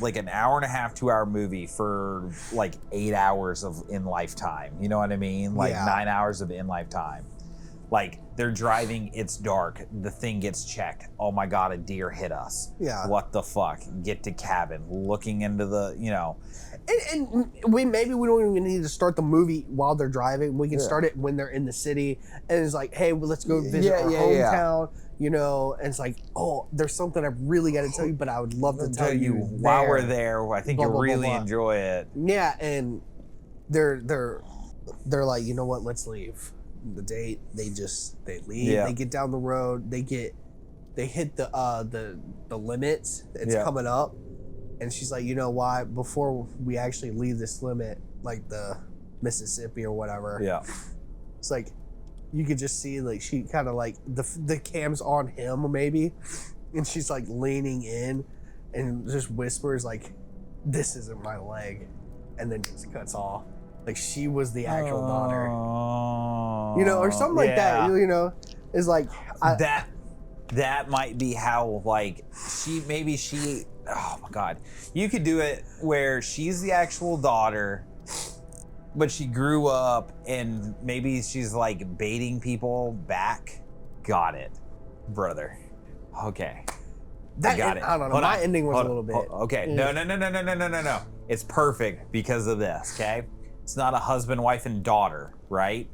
like an 1.5 to 2 hour movie for like 8 hours of in lifetime. You know what I mean? Like 9 hours of in lifetime. Like they're driving, it's dark, the thing gets checked. Oh my God, a deer hit us. Yeah. What the fuck? Get to cabin, looking into the, you know. And we don't even need to start the movie while they're driving. We can start it when they're in the city, and it's like, hey, well, let's go visit our hometown. you know, and it's like, oh, there's something I really got to tell you, but I would love to tell you while we're there. I think Blah, you'll blah, blah, really blah. enjoy it. Yeah, and they're like, you know what, let's leave. The date, they leave. Yeah. They get down the road. They hit the limits. It's Yeah. coming up, and she's like, you know why? Before we actually leave this limit, like the Mississippi or whatever. Yeah. It's like you could just see like she kind of like the cam's on him maybe, and she's like leaning in, and just whispers like, "This isn't my leg," and then just cuts off. Like she was the actual daughter, you know, or something like that. You know, is like that might be how like she. Oh my God, you could do it where she's the actual daughter. But she grew up and maybe she's like baiting people back. Got it, brother. Okay. I got it. I don't know. Hold My on. ending was Hold a little on. bit. Okay. No. It's perfect because of this, okay? It's not a husband, wife, and daughter, right?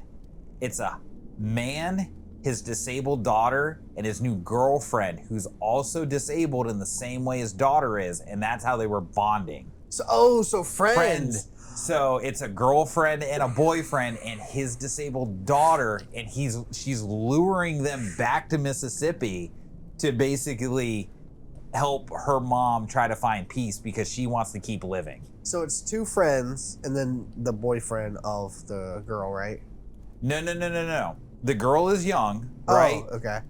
It's a man, his disabled daughter, and his new girlfriend who's also disabled in the same way his daughter is, and that's how they were bonding. So friends. So it's a girlfriend and a boyfriend and his disabled daughter, and she's luring them back to Mississippi to basically help her mom try to find peace because she wants to keep living. So it's two friends and then the boyfriend of the girl, right? No. The girl is young, right? Oh, okay.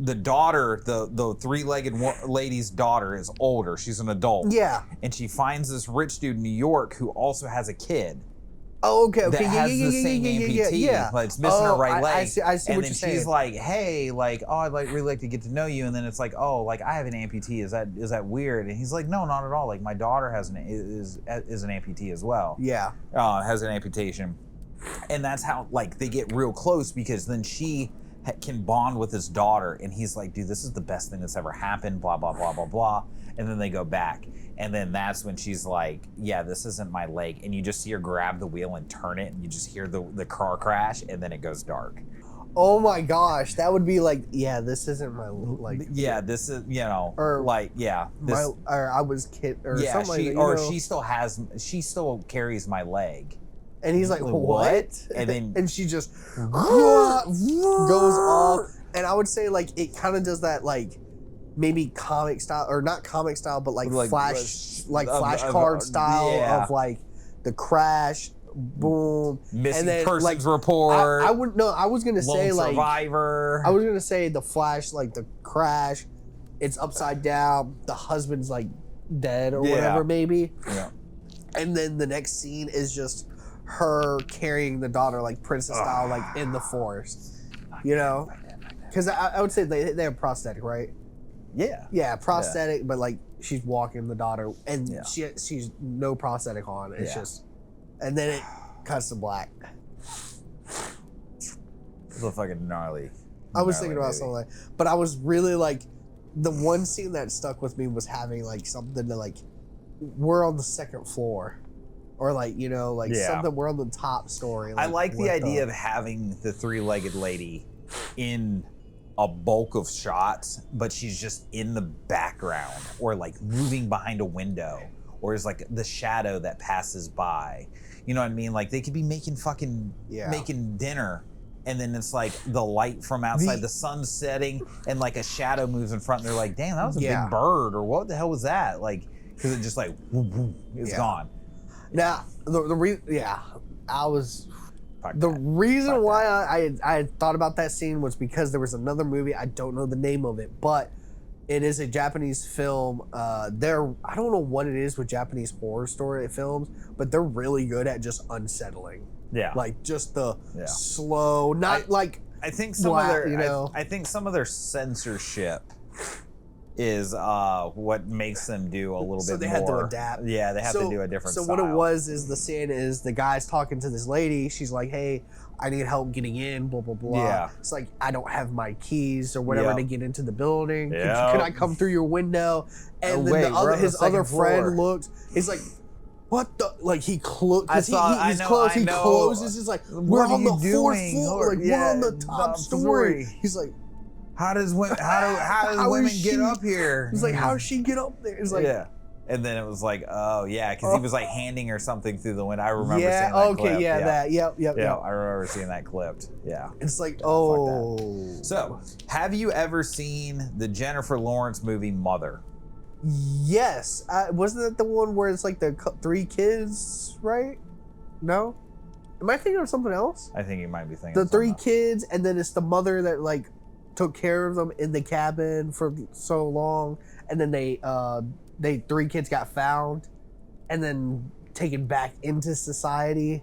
The daughter, the three-legged lady's daughter is older. She's an adult. Yeah. And she finds this rich dude in New York who also has a kid. Oh, okay. That has the same amputee, but it's missing her right leg. I see and what then you're saying. she's like, "Hey, like, oh, I'd really like to get to know you." And then it's like, "Oh, like I have an amputee. Is that weird?" And he's like, "No, not at all. Like my daughter is an amputee as well. Yeah. Has an amputation." And that's how like they get real close because then she can bond with his daughter, and he's like, "Dude, this is the best thing that's ever happened." Blah blah blah blah blah. And then they go back. And then that's when she's like, "Yeah, this isn't my leg." And you just see her grab the wheel and turn it, and you just hear the car crash, and then it goes dark. Oh my gosh, that would be like, yeah, this isn't my like. Yeah, this is or like this. Or I was kid or Yeah, something. Like she still carries my leg. And he's like, what? And then and she just goes off. And I would say like it kind of does that like maybe comic style or not comic style, but like flashcard style of like the crash, boom, missing and then, persons like, report. I wouldn't know. I was gonna say lone like survivor. I was gonna say the flash, like the crash, it's upside down. The husband's like dead or whatever, maybe. Yeah. And then the next scene is just her carrying the daughter like princess style, like in the forest. You know, because I would say they have prosthetic, right? Yeah. Yeah, prosthetic, but like she's walking the daughter, and she's no prosthetic on. It's just, and then it cuts to black. It's a fucking gnarly. I was thinking about something like, but I was really like, the one scene that stuck with me was having like something to like, we're on the second floor, or like something we're on the top story. I like the idea of having the three-legged lady in a bulk of shots, but she's just in the background or like moving behind a window, or is like the shadow that passes by. You know what I mean? Like they could be making making dinner, and then it's like the light from outside, the sun's setting, and like a shadow moves in front, and they're like, "Damn, that was a big bird," or "What the hell was that?" Like, because it just like it's gone. Now the reason why I had thought about that scene was because there was another movie, I don't know the name of it, but it is a Japanese film. I don't know what it is with Japanese horror story films, but they're really good at just unsettling. Yeah. Like just the slow, I think some of their I think some of their censorship is what makes them do a little bit more. So they had to adapt. Yeah, they have to do a different style. So what it was is the scene is the guy's talking to this lady. She's like, "Hey, I need help getting in, blah, blah, blah." Yeah. It's like, "I don't have my keys or whatever to get into the building. Could I come through your window?" And then his other friend looked. He's like, "What the?" Like he closed. He's close. He closes. He's like, "We're on the fourth floor. Like we're on the top story." He's like, how does women get up here? It's like, how does she get up there? It's like, yeah. And then it was like, oh yeah, because he was like handing her something through the window. I remember seeing that clip. Yeah, that. Yep. I remember seeing that clipped. Yeah. It's like, Yeah, oh. So, have you ever seen the Jennifer Lawrence movie Mother? Yes. Wasn't that the one where it's like the 3 kids, right? No? Am I thinking of something else? I think you might be thinking The of 3 something kids, and then it's the mother that like took care of them in the cabin for so long, and then they 3 kids got found and then taken back into society,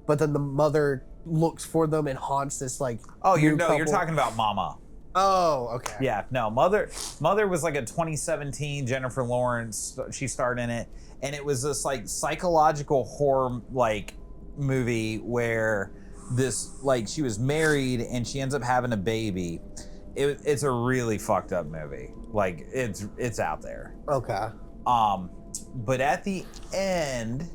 but then the mother looks for them and haunts this like you're couple. talking about Mama. Oh, okay. Yeah, no, Mother was like a 2017 Jennifer Lawrence. She starred in it, and it was this like psychological horror like movie where this like she was married and she ends up having a baby. It's a really fucked up movie. Like it's out there. Okay. But at the end,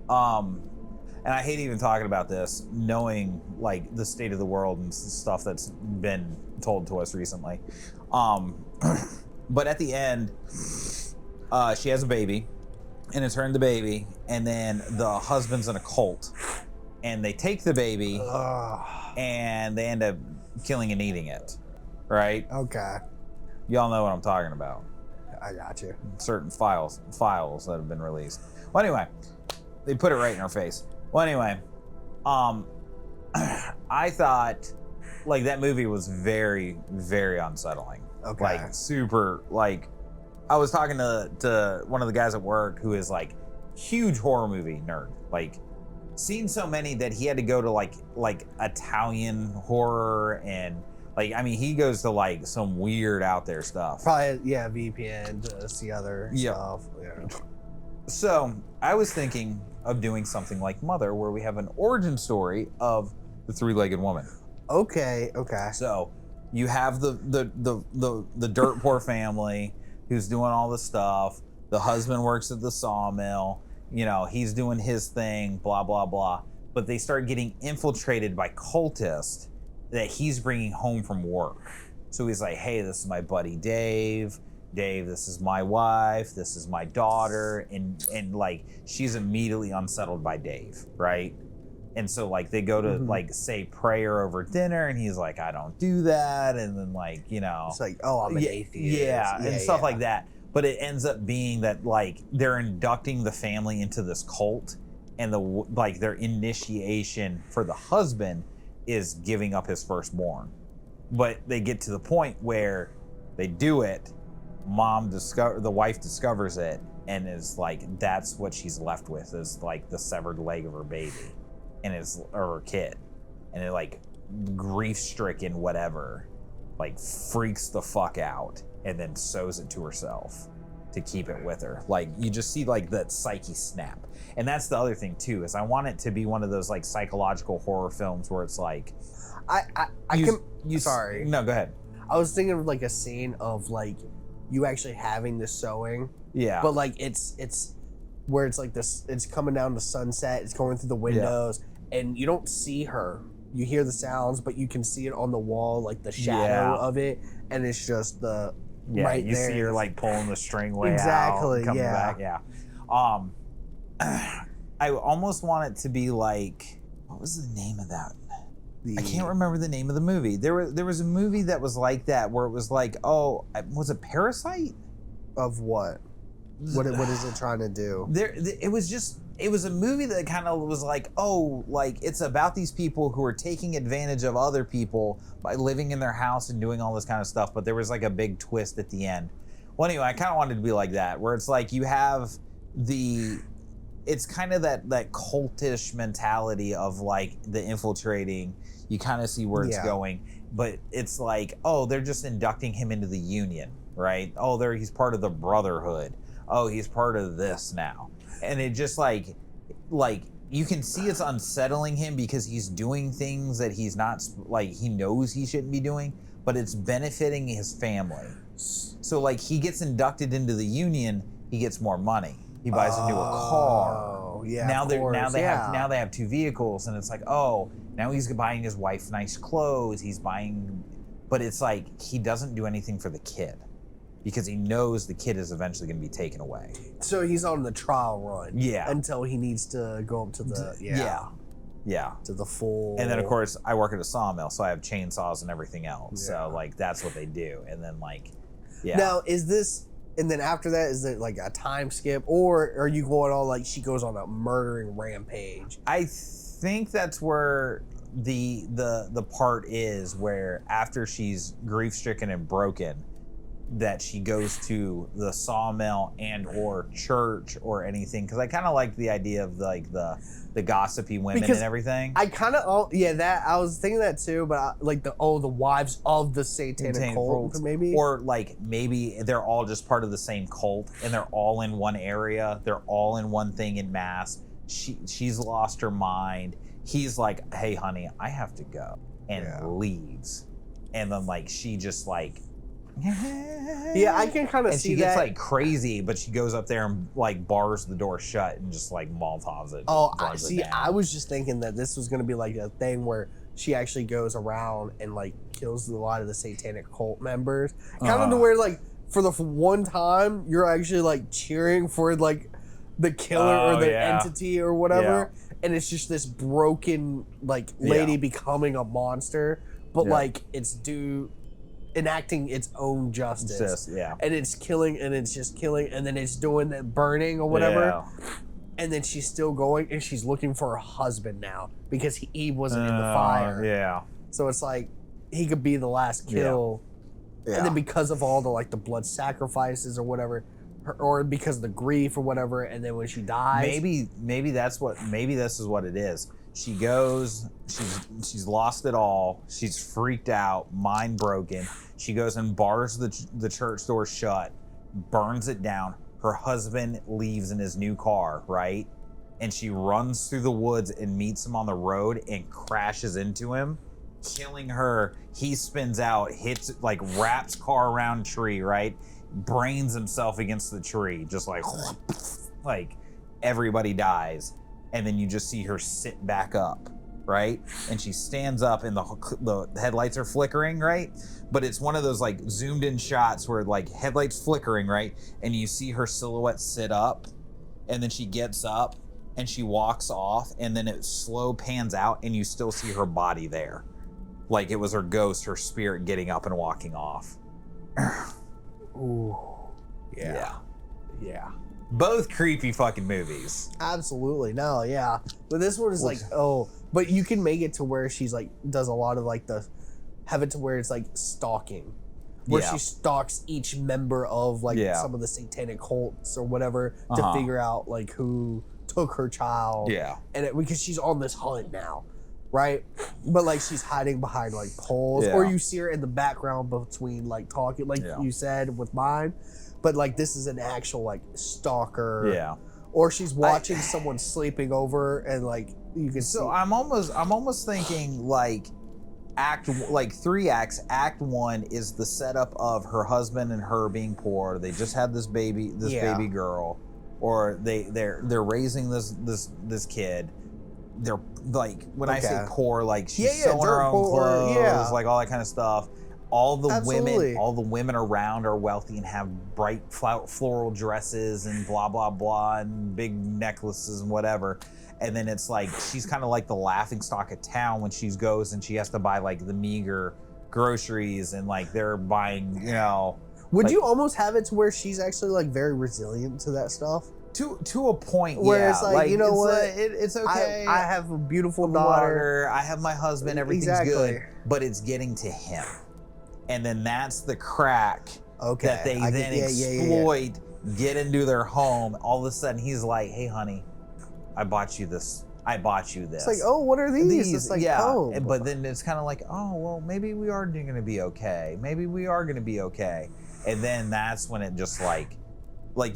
and I hate even talking about this, knowing like the state of the world and stuff that's been told to us recently. But at the end, she has a baby, and it's her and the baby, and then the husband's in a cult, and they take the baby, and they end up killing and eating it, right? Okay. Y'all know what I'm talking about. I got you. Certain files that have been released. Well, anyway, they put it right in our face. Well, anyway, I thought like that movie was very, very unsettling. Okay. Like super. Like I was talking to one of the guys at work who is like huge horror movie nerd. Like seen so many that he had to go to like Italian horror and. Like, I mean, he goes to like some weird out there stuff. Probably, yeah, VPN to see other stuff. Yeah. So I was thinking of doing something like Mother, where we have an origin story of the 3-legged woman. Okay. So you have the dirt poor family who's doing all the stuff. The husband works at the sawmill. You know, he's doing his thing. Blah blah blah. But they start getting infiltrated by cultists that he's bringing home from work. So he's like, hey, this is my buddy Dave, this is my wife, this is my daughter, and like she's immediately unsettled by Dave, right? And so like they go to like say prayer over dinner, and he's like, I don't do that, and then like, you know, it's like, oh, I'm an atheist. Yeah, and stuff like that. But it ends up being that like they're inducting the family into this cult, and their initiation for the husband is giving up his firstborn. But they get to the point where they do it, the wife discovers it, and is like, that's what she's left with, is like the severed leg of her baby or her kid. And it like grief-stricken whatever, like freaks the fuck out and then sews it to herself to keep it with her. Like you just see like that psyche snap. And that's the other thing too, is I want it to be one of those like psychological horror films where it's like, sorry. No, go ahead. I was thinking of like a scene of like you actually having the sewing. Yeah. But like it's where it's like this, it's coming down to sunset, it's going through the windows, and you don't see her. You hear the sounds, but you can see it on the wall, like the shadow of it, and it's just the right you there. see her like pulling the string way exactly, out, coming back. Yeah. I almost want it to be like, what was the name of that? I can't remember the name of the movie. There was a movie that was like that, where it was like, oh, was it Parasite? Of what? What is it trying to do? It was a movie that kind of was like, oh, like it's about these people who are taking advantage of other people by living in their house and doing all this kind of stuff, but there was like a big twist at the end. Well, anyway, I kind of wanted to be like that, where it's like you have it's kind of that cultish mentality of like the infiltrating. You kind of see where it's going, but it's like, oh, they're just inducting him into the union, right? Oh, he's part of the brotherhood. Oh, he's part of this now. And it just like you can see it's unsettling him because he's doing things that he's not, like he knows he shouldn't be doing, but it's benefiting his family. So like he gets inducted into the union, he gets more money. He buys a newer car. Yeah. Now they have 2 vehicles, and it's like, oh, now he's buying his wife nice clothes. He's buying but it's like he doesn't do anything for the kid because he knows the kid is eventually going to be taken away. So he's on the trial run. Yeah. Until he needs to go up to the Yeah. to the full. And then of course I work at a sawmill, so I have chainsaws and everything else. Yeah. So like that's what they do. And then like, yeah. Now is this? And then after that, is it like a time skip, or are you going on like she goes on a murdering rampage? I think that's where the part is where after she's grief stricken and broken, that she goes to the sawmill and or church or anything, because I kind of like the idea of like the gossipy women Because and everything. I kind of that I was thinking that too, but like the wives of the satanic cult maybe, or like maybe they're all just part of the same cult and they're all in one area, they're all in one thing in mass. She's lost her mind. He's like, hey honey, I have to go, and leaves, and then like she just like I can kind of see that. She gets like crazy, but she goes up there and like bars the door shut and just like Molotovs it. Oh, I was just thinking that this was going to be like a thing where she actually goes around and like kills a lot of the satanic cult members, kind of to where like for the one time you're actually like cheering for like the killer or the entity or whatever, and it's just this broken like lady becoming a monster, but like it's enacting its own justice. And it's killing, and it's just killing, and then it's doing that burning or whatever. And then she's still going, and she's looking for her husband now because he wasn't in the fire. So it's like he could be the last kill. And then because of all the like the blood sacrifices or whatever, or because of the grief or whatever, and then when she dies, maybe this is what it is. She goes, she's lost it all. She's freaked out, mind broken. She goes and bars the church door shut, burns it down. Her husband leaves in his new car, right? And she runs through the woods and meets him on the road and crashes into him, killing her. He spins out, hits, like wraps car around tree, right? Brains himself against the tree, just like everybody dies. And then you just see her sit back up, right? And she stands up and the headlights are flickering, right? But it's one of those like zoomed in shots where like headlights flickering, right? And you see her silhouette sit up, and then she gets up and she walks off, and then it slow pans out and you still see her body there. Like it was her ghost, her spirit getting up and walking off. Ooh. Yeah. Both creepy fucking movies. Absolutely. No, yeah. But this one is like, but you can make it to where she's like, does a lot of like have it to where it's like stalking. Where she stalks each member of like some of the satanic cults or whatever to figure out like who took her child. Yeah. And because she's on this hunt now, right? But like she's hiding behind like poles, or you see her in the background between like talking, like you said with mine. But like this is an actual like stalker. Yeah. Or she's watching someone sleeping over, and like you can see. So I'm almost thinking like three acts. Act one is the setup of her husband and her being poor. They just had this baby girl, or they're raising this kid. They're like, when I say poor, like she's sewing her own clothes, like all that kind of stuff. All the women around are wealthy and have bright floral dresses and blah blah blah and big necklaces and whatever. And then it's like she's kind of like the laughing stock of town when she goes and she has to buy like the meager groceries, and like they're buying, Would you almost have it to where she's actually like very resilient to that stuff? To a point, where it's like, you know what, it's okay. I have a beautiful daughter. I have my husband. Everything's good, but it's getting to him. And then that's the crack that they then exploit, get into their home. All of a sudden, he's like, hey, honey, I bought you this. It's like, oh, what are these? It's like, oh. But then it's kind of like, oh, well, maybe we are going to be okay. And then that's when it just like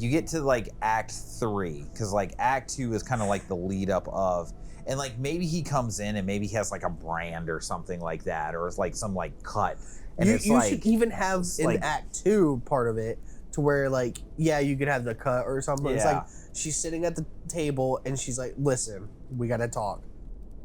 you get to like act 3, because like act 2 is kind of like the lead up of, and like maybe he comes in and maybe he has like a brand or something like that, or it's like some like cut. And you should even have in Act 2 part of it to where like, you could have the cut or something. It's like she's sitting at the table and she's like, listen, we got to talk.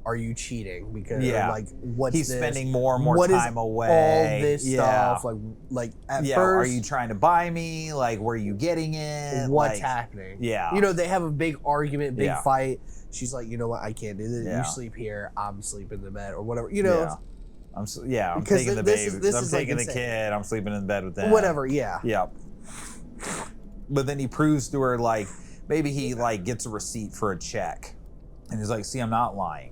are you cheating? Because Yeah. like, what's He's this? spending more and more What is time away. all this Yeah. stuff, like at Yeah, first, are you trying to buy me? Like, where are you getting it? what's Like, happening? yeah. You know, they have a big argument, big Yeah. fight. She's like, you know what, I can't do this. Yeah. You sleep here, I'm sleeping in the bed, or whatever. You know, Yeah. I'm Because taking the this is- baby. this I'm is, like, taking the insane. kid. I'm sleeping in bed with them. whatever. Yeah. Yep. But then he proves to her, like, maybe he like gets a receipt for a check, and he's like, "See, I'm not lying."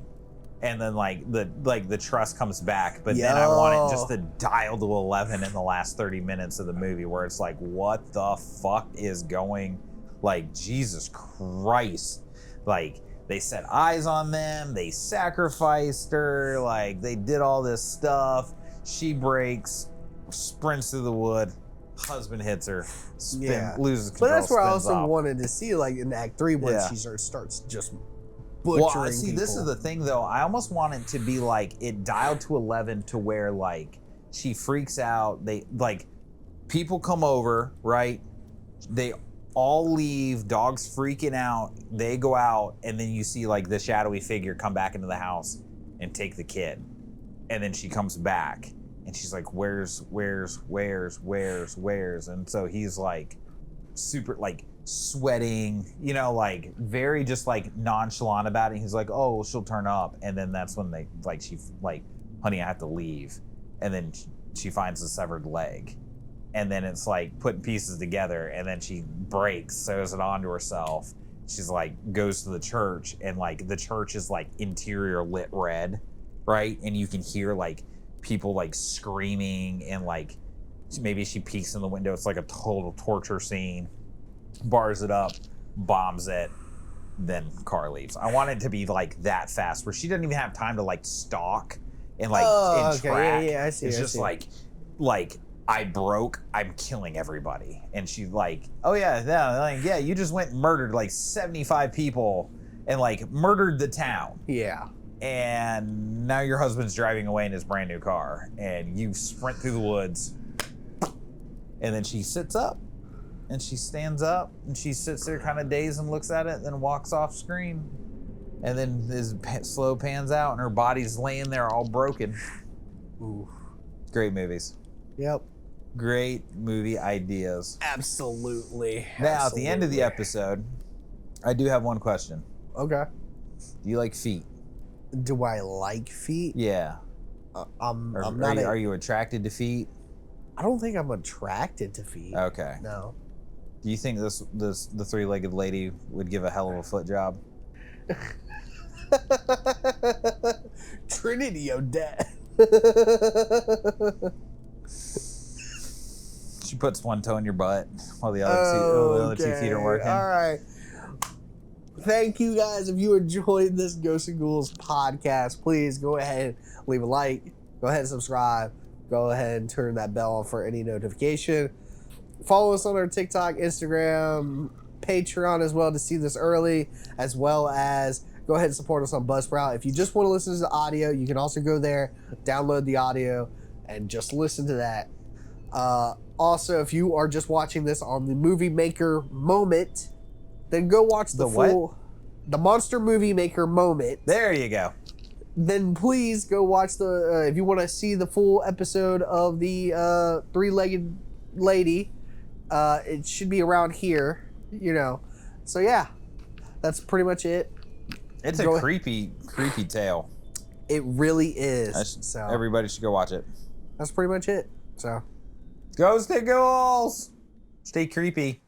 And then like the trust comes back, but then I want it just to dial to 11 in the last 30 minutes of the movie, where it's like, what the fuck is going? Like, Jesus Christ! Like, they set eyes on them, they sacrificed her, like they did all this stuff. She breaks, sprints through the wood. Husband hits her, loses control. But that's where I spins also off. wanted to see, like in Act 3, when Yeah. she starts just butchering Well, see, people. this is the thing, though. I almost want it to be like it dialed to 11 to where like she freaks out. They like people come over, right? They all leave. Dog's freaking out. They go out, and then you see like the shadowy figure come back into the house and take the kid, and then she comes back. And she's like, where's? And so he's like super like sweating, you know, like very just like nonchalant about it. And he's like, oh, well, she'll turn up. And then that's when they like, she like, honey, I have to leave. And then she finds the severed leg. And then it's like putting pieces together. And then she breaks, sews it onto herself. She's like, goes to the church, and like the church is like interior lit red, right? And you can hear like people like screaming, and like maybe she peeks in the window. It's like a total torture scene. Bars it up, bombs it, then car leaves. I want it to be like that fast, where she doesn't even have time to like stalk and like and track. Yeah, I see. It's just like I broke, I'm killing everybody. And she's like, oh yeah, you just went and murdered like 75 people and like murdered the town. Yeah. And now your husband's driving away in his brand new car, and you sprint through the woods. And then she sits up, and she stands up, and she sits there kind of dazed and looks at it, and then walks off screen. And then this slow pans out, and her body's laying there all broken. Ooh. Great movies. Yep. Great movie ideas. Absolutely. Now, at the end of the episode, I do have one question. Okay. Do you like feet? Do I like feet? Yeah. I'm Or not. are you attracted to feet? I don't think I'm attracted to feet. Okay. No. Do you think the three-legged lady would give a hell of a foot job? Trinity Odette. She puts one toe in your butt while the other two feet are working. All right. Thank you guys. If you enjoyed this Ghosts and Ghouls podcast, please go ahead, leave a like, go ahead and subscribe, go ahead and turn that bell on for any notification. Follow us on our TikTok, Instagram, Patreon as well to see this early, as well as go ahead and support us on Buzzsprout. If you just want to listen to the audio, you can also go there, download the audio, and just listen to that. Also, if you are just watching this on the Movie Maker Moment, then go watch the Monster Movie Maker Moment. There you go. Then please go watch the, if you want to see the full episode of the three-legged lady, it should be around here, you know. So yeah, that's pretty much it. It's a creepy tale. It really is. So everybody should go watch it. that's pretty much it. So Ghosts and Ghouls! Stay creepy.